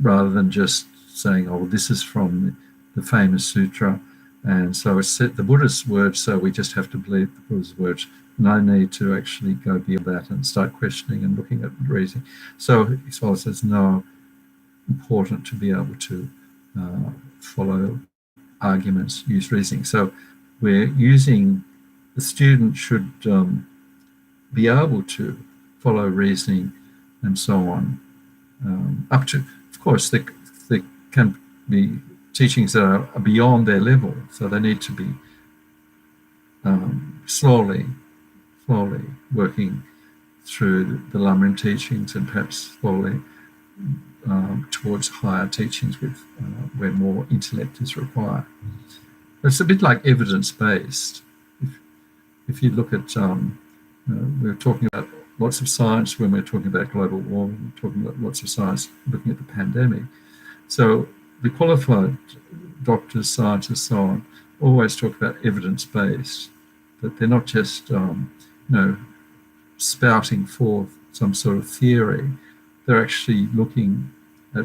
rather than just saying, oh, this is from the famous sutra, and so it's the Buddha's words, so we just have to believe the Buddha's words. No need to actually go beyond that and start questioning and looking at reasoning. So His Holiness says, no, important to be able to follow arguments, use reasoning. So we're using, the student should be able to follow reasoning and so on. Up to, of course, there can be teachings that are beyond their level, so they need to be slowly working through the Lamrim teachings and perhaps slowly towards higher teachings with where more intellect is required. It's a bit like evidence-based. If you look at, we're talking about lots of science when we're talking about global warming, we're talking about lots of science looking at the pandemic. So the qualified doctors, scientists, so on, always talk about evidence-based, that they're not just, spouting forth some sort of theory. They're actually looking at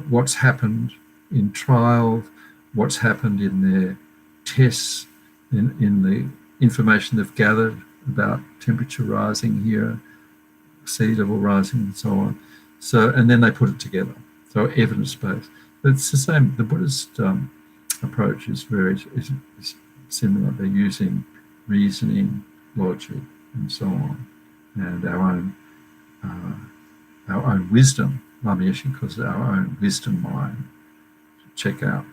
what's happened in trials, what's happened in their tests, in the information they've gathered about temperature rising here, sea level rising, and so on. So, and then they put it together. So evidence-based. It's the same. The Buddhist approach is is similar. They're using reasoning, logic, and so on, and our own wisdom. Lama Yeshe calls it our own wisdom mind to check out.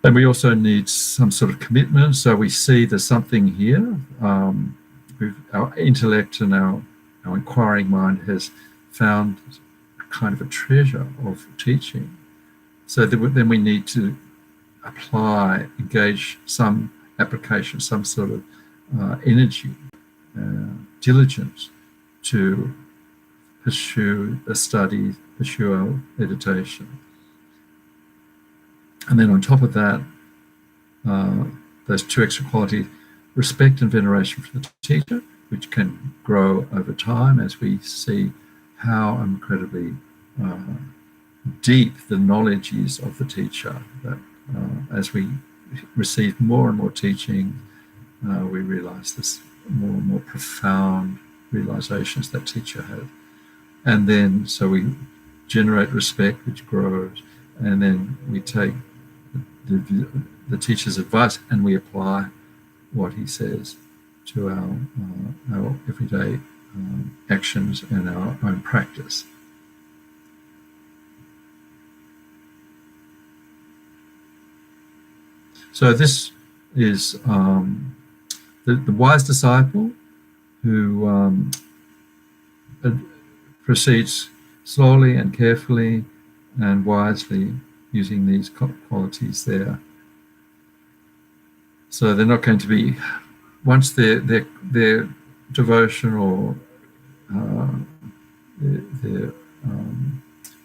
And we also need some sort of commitment. So we see there's something here. Our intellect and our inquiring mind has found kind of a treasure of teaching. So then we need to apply, engage some application, some sort of energy, diligence to pursue a study, pursue our meditation. And then on top of that, those two extra qualities, respect and veneration for the teacher, which can grow over time as we see how incredibly deep the knowledge is of the teacher. That as we receive more and more teaching, we realize this more and more profound realizations that teacher had. And then so we generate respect, which grows, and then we take the teacher's advice and we apply what he says to our everyday actions and our own practice. So this is the wise disciple who proceeds slowly and carefully and wisely using these qualities there. So they're not going to be, once their devotion or their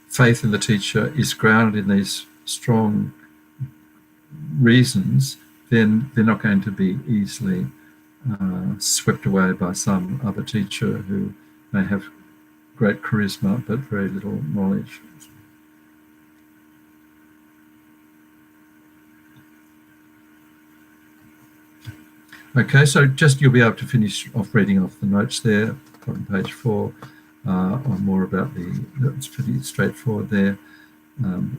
faith in the teacher is grounded in these strong reasons, then they're not going to be easily swept away by some other teacher who may have great charisma but very little knowledge. Okay, so just you'll be able to finish off reading off the notes there on page 4 on more about it's pretty straightforward there.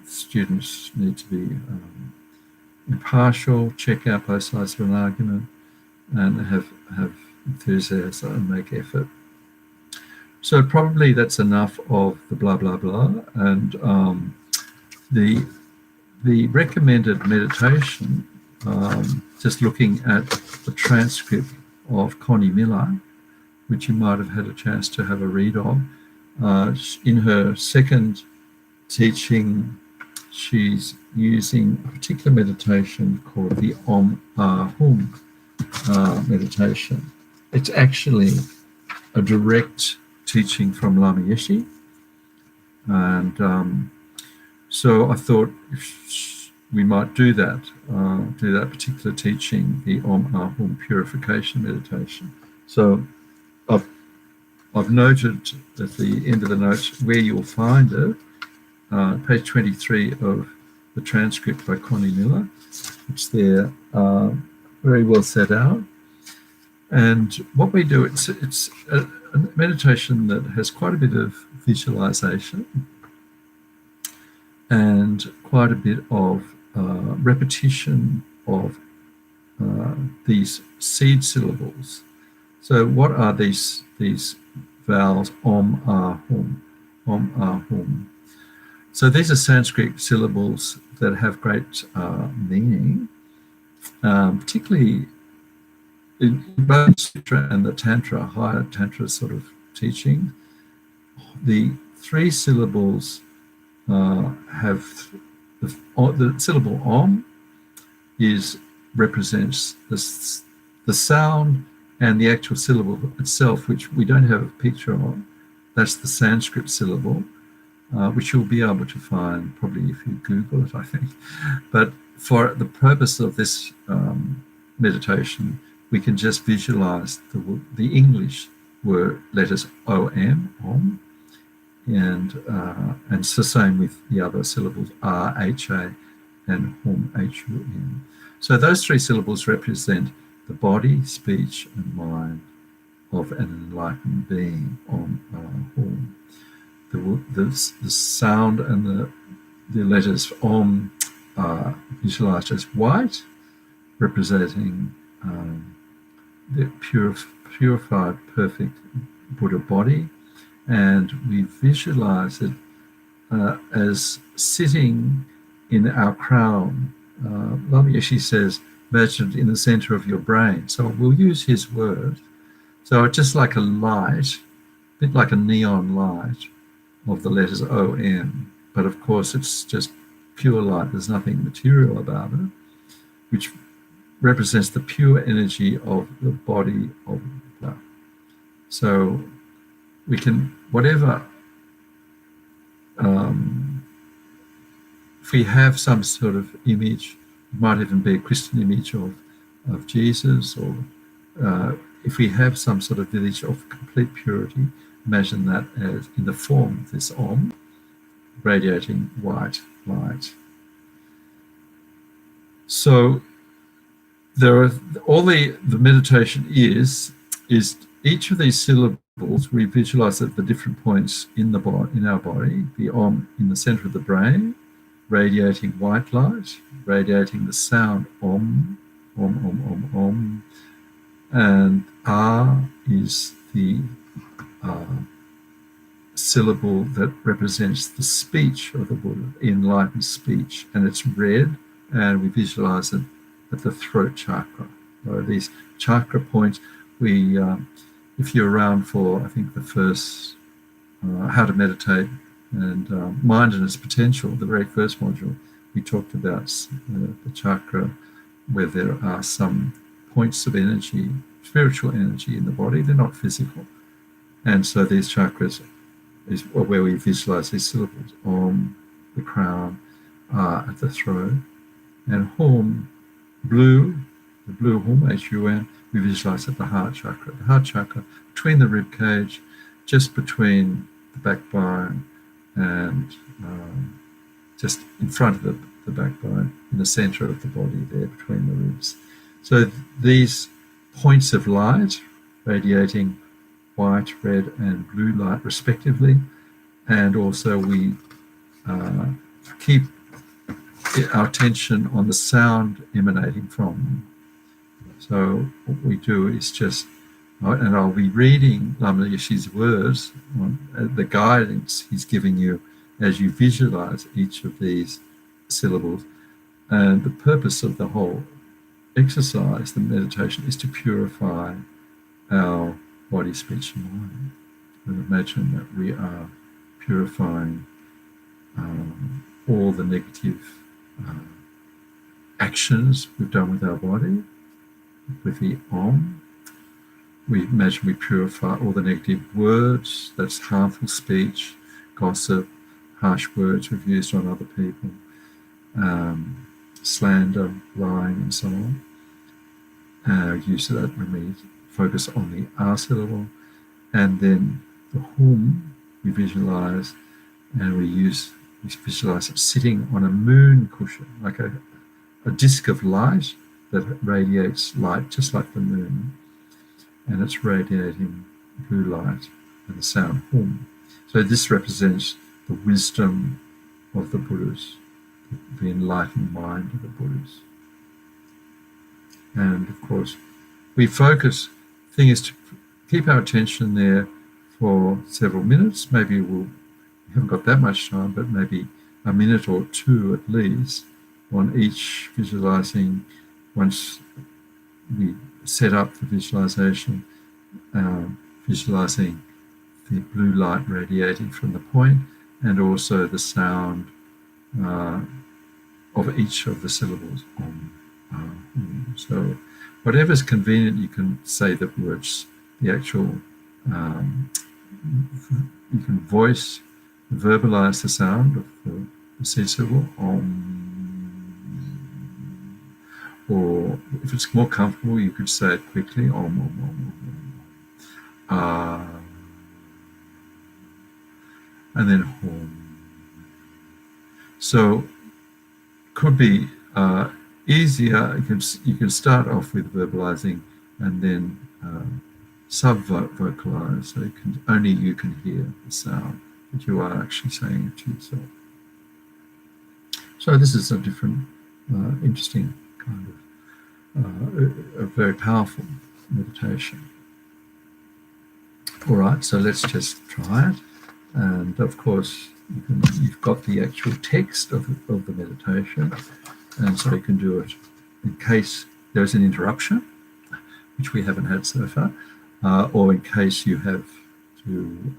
Students need to be impartial, check out both sides of an argument, and have enthusiasm and make effort. So probably that's enough of the blah, blah, blah. And the recommended meditation, just looking at the transcript of Connie Miller, which you might have had a chance to have a read of. In her second teaching, she's using a particular meditation called the Om Hum meditation. It's actually a direct teaching from Lama Yeshe. And so I thought we might do that particular teaching, the Om Hum purification meditation. So I've noted at the end of the notes where you'll find it, page 23 of the transcript by Connie Miller. It's there, very well set out. And what we do, it's a meditation that has quite a bit of visualization and quite a bit of repetition of these seed syllables. So what are these vowels? Om, Ah, Hum. Om, Ah, Hum. So these are Sanskrit syllables that have great meaning, particularly in both Sutra and the Tantra, higher Tantra sort of teaching. The three syllables have the syllable Om represents the sound and the actual syllable itself, which we don't have a picture of. That's the Sanskrit syllable, which you'll be able to find probably if you Google it, I think. But for the purpose of this meditation, we can just visualize the English word letters O-M, Om, and it's the same with the other syllables R, H-A, and Hum, H-U-M. So those three syllables represent the body, speech, and mind of an enlightened being, Om, Hum. The sound and the letters Om are visualized as white, representing the purified, perfect Buddha body, and we visualize it as sitting in our crown. Lama Yeshe says, imagine it in the center of your brain. So we'll use his word. So it's just like a light, a bit like a neon light of the letters O-M, but of course it's just pure light. There's nothing material about it, which represents the pure energy of the body of Buddha. So we can, whatever, if we have some sort of image, it might even be a Christian image of Jesus, or if we have some sort of village of complete purity, imagine that as in the form of this Om, radiating white light. So there are all the meditation is each of these syllables we visualize at the different points in the body, in our body. The Om in the center of the brain, radiating white light, radiating the sound Om, Om, Om, Om, Om, and A is the syllable that represents the speech of the Buddha, enlightened speech, and it's red, and we visualize it at the throat chakra. These chakra points, if you're around for, I think, the first How to Meditate and Mind and Its Potential, the very first module, we talked about the chakra where there are some points of energy, spiritual energy in the body. They're not physical. And so these chakras is where we visualize these syllables. Om, the crown, at the throat, and Hum, blue, the blue Hum, H-U-M, we visualize at the heart chakra. The heart chakra, between the rib cage, just between the backbone and just in front of the backbone, in the center of the body there, between the ribs. So these points of light, radiating white, red, and blue light respectively, and also we keep our attention on the sound emanating from them. So what we do is just, and I'll be reading Lama Yeshe's words on the guidance he's giving you as you visualize each of these syllables. And the purpose of the whole exercise, the meditation, is to purify our body, speech, and mind. And imagine that we are purifying all the negative actions we've done with our body, with the Om. We imagine we purify all the negative words, that's harmful speech, gossip, harsh words we've used on other people, slander, lying, and so on. Use of that when we focus on the R syllable, and then the Hum we visualize, and we visualize it sitting on a moon cushion, like a disc of light that radiates light just like the moon, and it's radiating blue light and the sound Hum. So this represents the wisdom of the Buddhas, the enlightened mind of the Buddhas. And of course, we focus, the thing is to keep our attention there for several minutes. Maybe we haven't got that much time, but maybe a minute or two at least on each visualizing. Once we set up the visualization, visualizing the blue light radiating from the point, and also the sound of each of the syllables. So whatever's convenient, you can say the words, the actual, you can verbalize the sound of the seed syllable, Om. Or if it's more comfortable, you could say it quickly, Om, Om, Om, Om, Om. And then Hum. So could be easier. You can start off with verbalizing and then sub-vocalize, so only you can hear the sound, but you are actually saying it to yourself. So this is a different, interesting kind of a very powerful meditation. All right, so let's just try it. And of course, you've got the actual text of the meditation, and so you can do it in case there's an interruption, which we haven't had so far, or in case you have to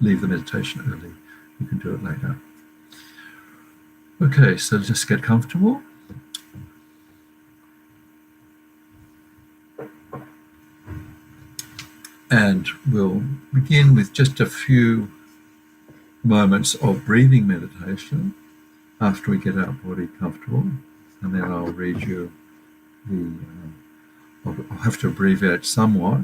leave the meditation early, you can do it later. Okay, so just get comfortable. And we'll begin with just a few moments of breathing meditation after we get our body comfortable. And then I'll read you I'll have to abbreviate somewhat,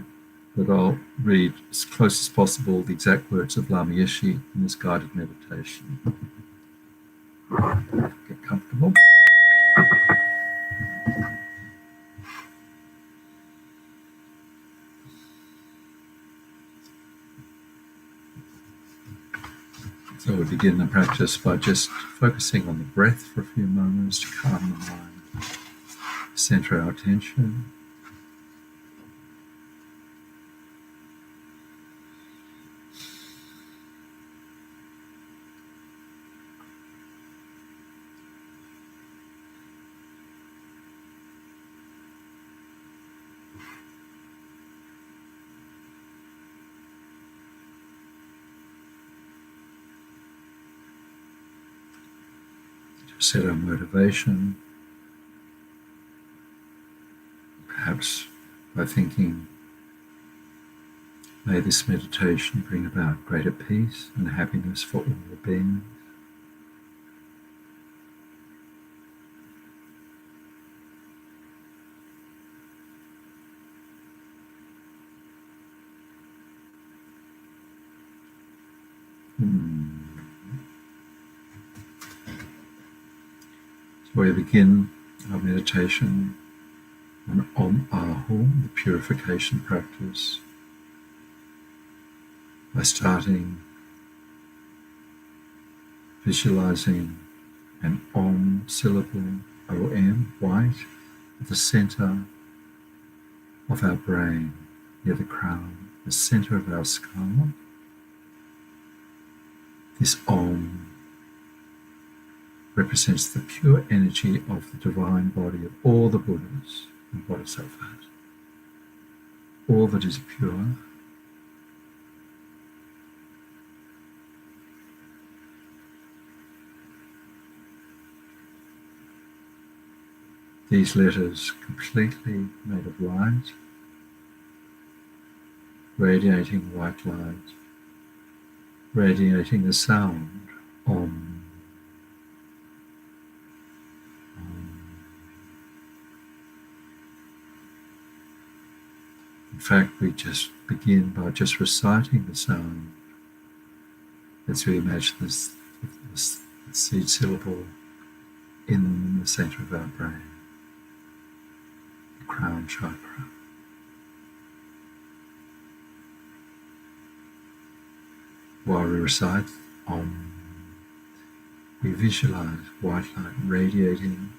but I'll read as close as possible the exact words of Lama Yeshe in this guided meditation. Get comfortable. So we'll begin the practice by just focusing on the breath for a few moments to calm the mind, center our attention. Set our motivation, perhaps by thinking, may this meditation bring about greater peace and happiness for all beings. So we begin our meditation on Om Ahu, the purification practice, by starting visualizing an Om syllable, O-M, white, at the center of our brain, near the crown, the center of our skull. This Om represents the pure energy of the divine body of all the Buddhas and Bodhisattvas. All that is pure. These letters completely made of light, radiating white light, radiating the sound Om. In fact, we just begin by just reciting the sound as we imagine this seed syllable in the center of our brain, the crown chakra. While we recite Om, we visualize white light radiating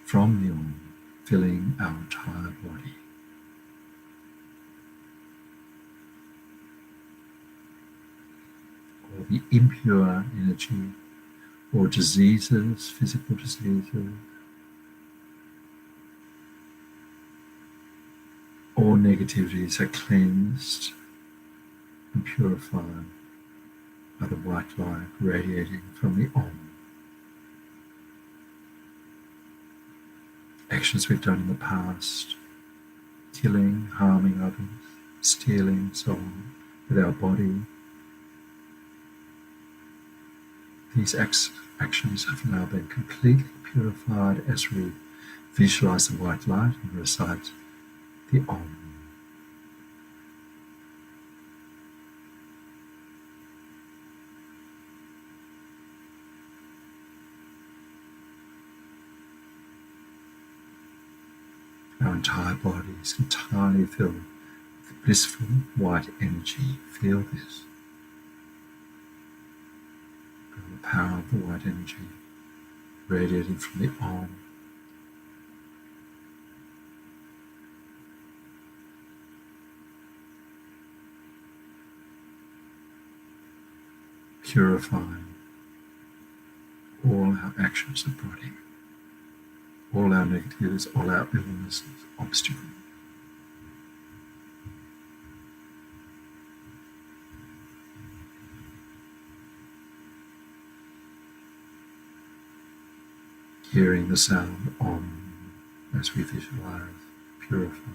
from the Om, filling our entire body. Or the impure energy or diseases, physical diseases, all negativities are cleansed and purified by the white light radiating from the Om. Actions we've done in the past, killing, harming others, stealing, so on, with our body. These actions have now been completely purified as we visualize the white light and recite the Om. Our entire body is entirely filled with blissful white energy. Feel this. The power of the white energy radiating from the Om. Purifying all our actions of body, all our negatives, all our illnesses, obstacles. Hearing the sound Om as we visualize, purify.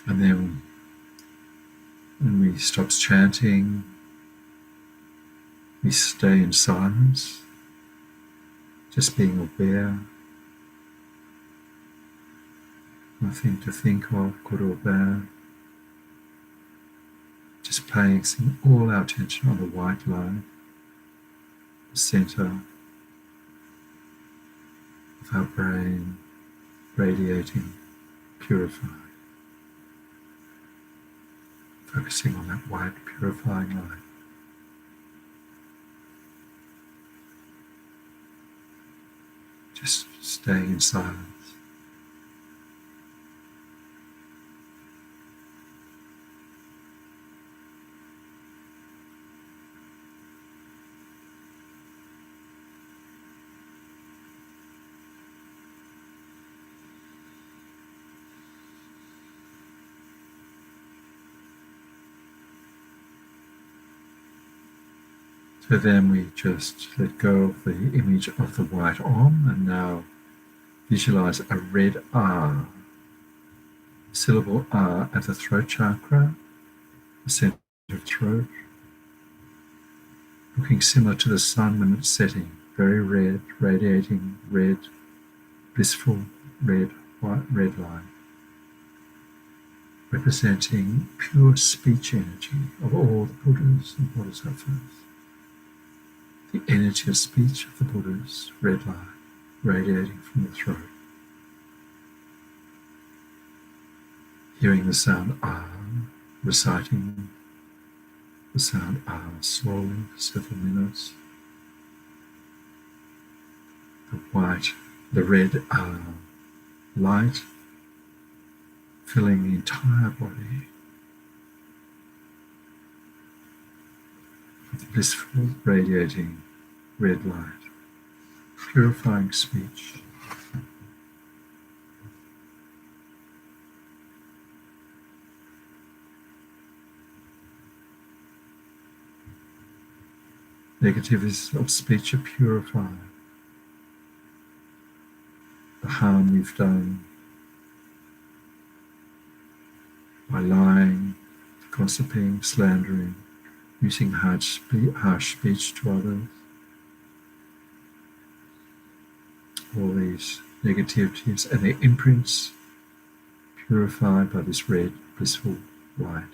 And then when we stop chanting, we stay in silence, just being aware, nothing to think of, good or bad, just placing all our attention on the white light, the center of our brain, radiating, purifying, focusing on that white, purifying light. Just staying in silence. So then we just let go of the image of the white Om and now visualize a red R, syllable R at the throat chakra, the center of throat, looking similar to the sun when it's setting, very red, radiating red, blissful red, white, red light, representing pure speech energy of all the Buddhas and Bodhisattvas. The energy of speech of the Buddhas, red light, radiating from the throat. Hearing the sound R, reciting the sound R slowly for several minutes. The red R light filling the entire body with blissful, radiating red light, purifying speech. Negativities of speech are purified. The harm we've done by lying, gossiping, slandering, using harsh speech to others. All these negativities and their imprints purified by this red, blissful light.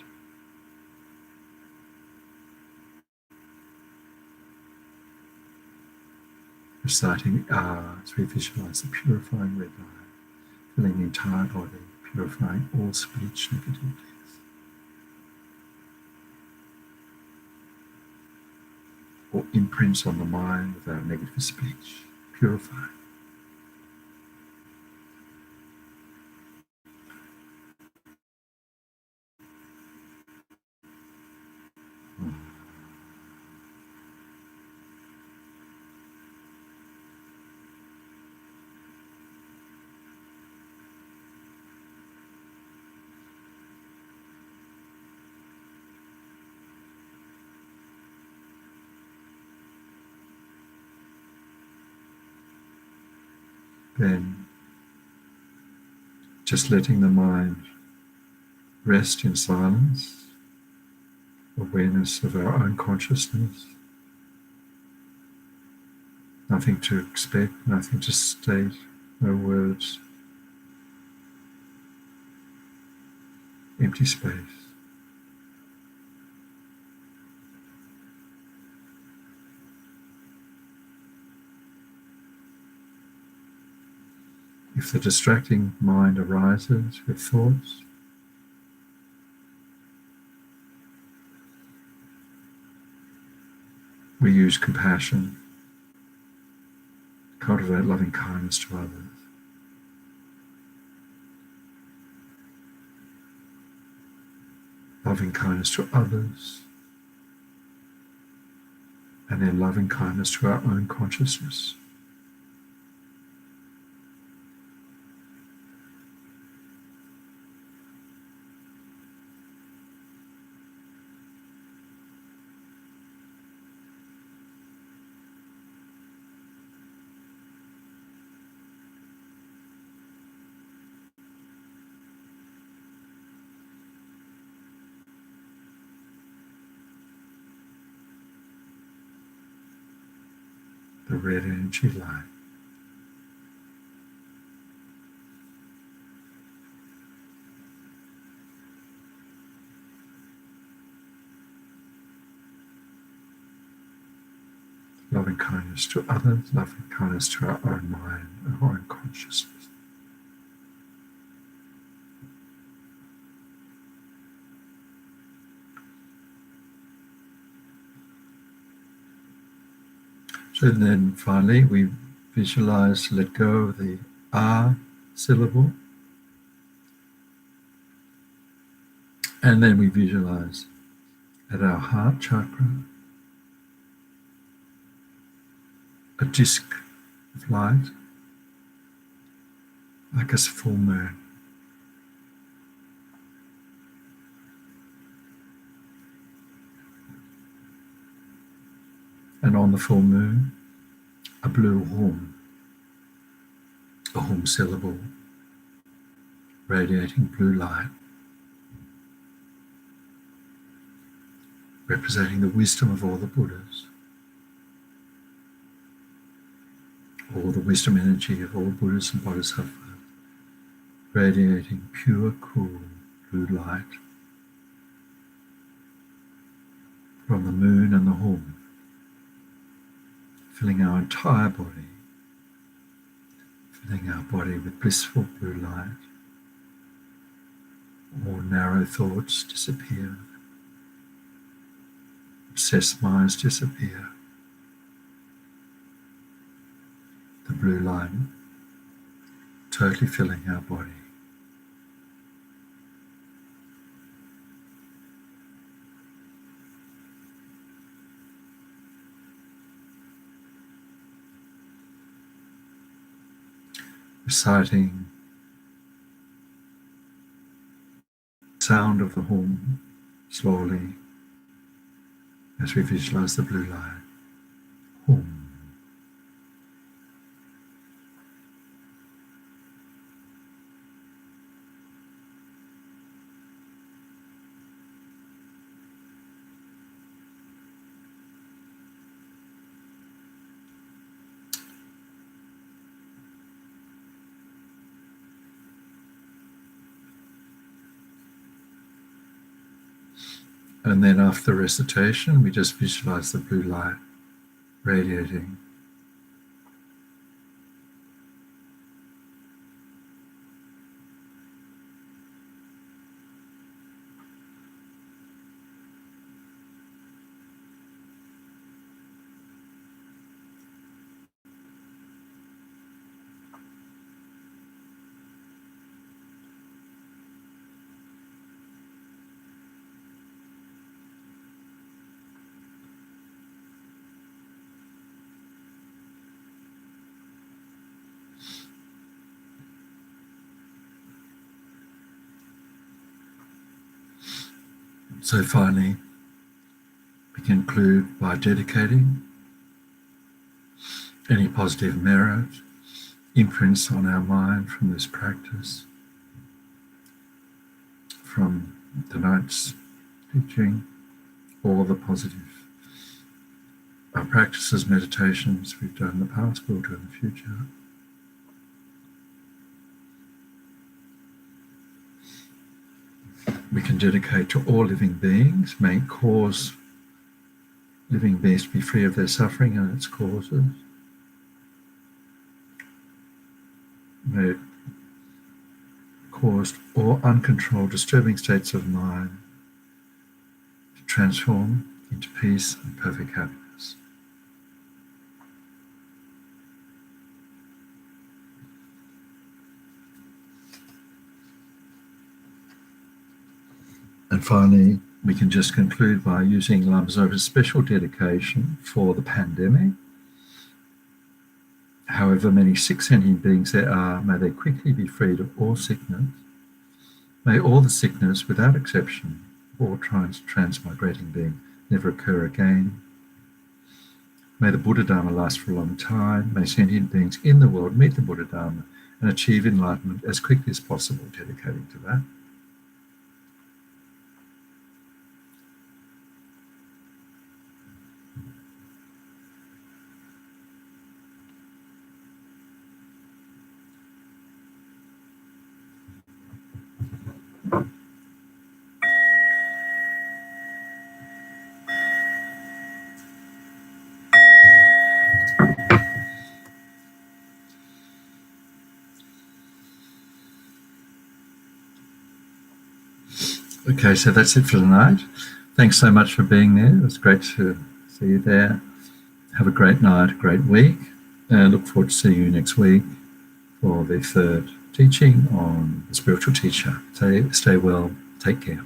Reciting R as we visualize the purifying red light, filling the entire body, purifying all speech negativities. Or imprints on the mind of our negative speech, purifying. Then just letting the mind rest in silence, awareness of our own consciousness, nothing to expect, nothing to state, no words, empty space. If the distracting mind arises with thoughts, we use compassion, cultivate loving kindness to others. Loving kindness to others, and then loving kindness to our own consciousness. the red energy light. Loving kindness to others, loving kindness to our own mind, our own consciousness. So then finally we visualize, let go of the R syllable, and then we visualize at our heart chakra a disc of light, like a full moon. And on the full moon, a blue hum, a hum syllable, radiating blue light, representing the wisdom of all the Buddhas, all the wisdom energy of all Buddhas and Bodhisattvas, radiating pure, cool blue light from the moon and the hum, filling our entire body, filling our body with blissful blue light. All narrow thoughts disappear, obsessed minds disappear. The blue light totally filling our body. Reciting the sound of the hum slowly as we visualize the blue light. Hum. And then after the recitation, we just visualize the blue light radiating. So finally, we conclude by dedicating any positive merit, imprints on our mind from this practice, from tonight's teaching, all the positive practices, meditations we've done in the past, we'll do in the future. We can dedicate to all living beings, may it cause living beings to be free of their suffering and its causes. May it cause all uncontrolled, disturbing states of mind to transform into peace and perfect happiness. And finally, we can just conclude by using Lama Zopa's special dedication for the pandemic. However many sick sentient beings there are, may they quickly be freed of all sickness. May all the sickness, without exception, all transmigrating being, never occur again. May the Buddha Dharma last for a long time. May sentient beings in the world meet the Buddha Dharma and achieve enlightenment as quickly as possible, dedicating to that. Okay, so that's it for tonight. Thanks so much for being there. It was great to see you there. Have a great night, a great week, and look forward to seeing you next week for the third teaching on the spiritual teacher. Stay well. Take care.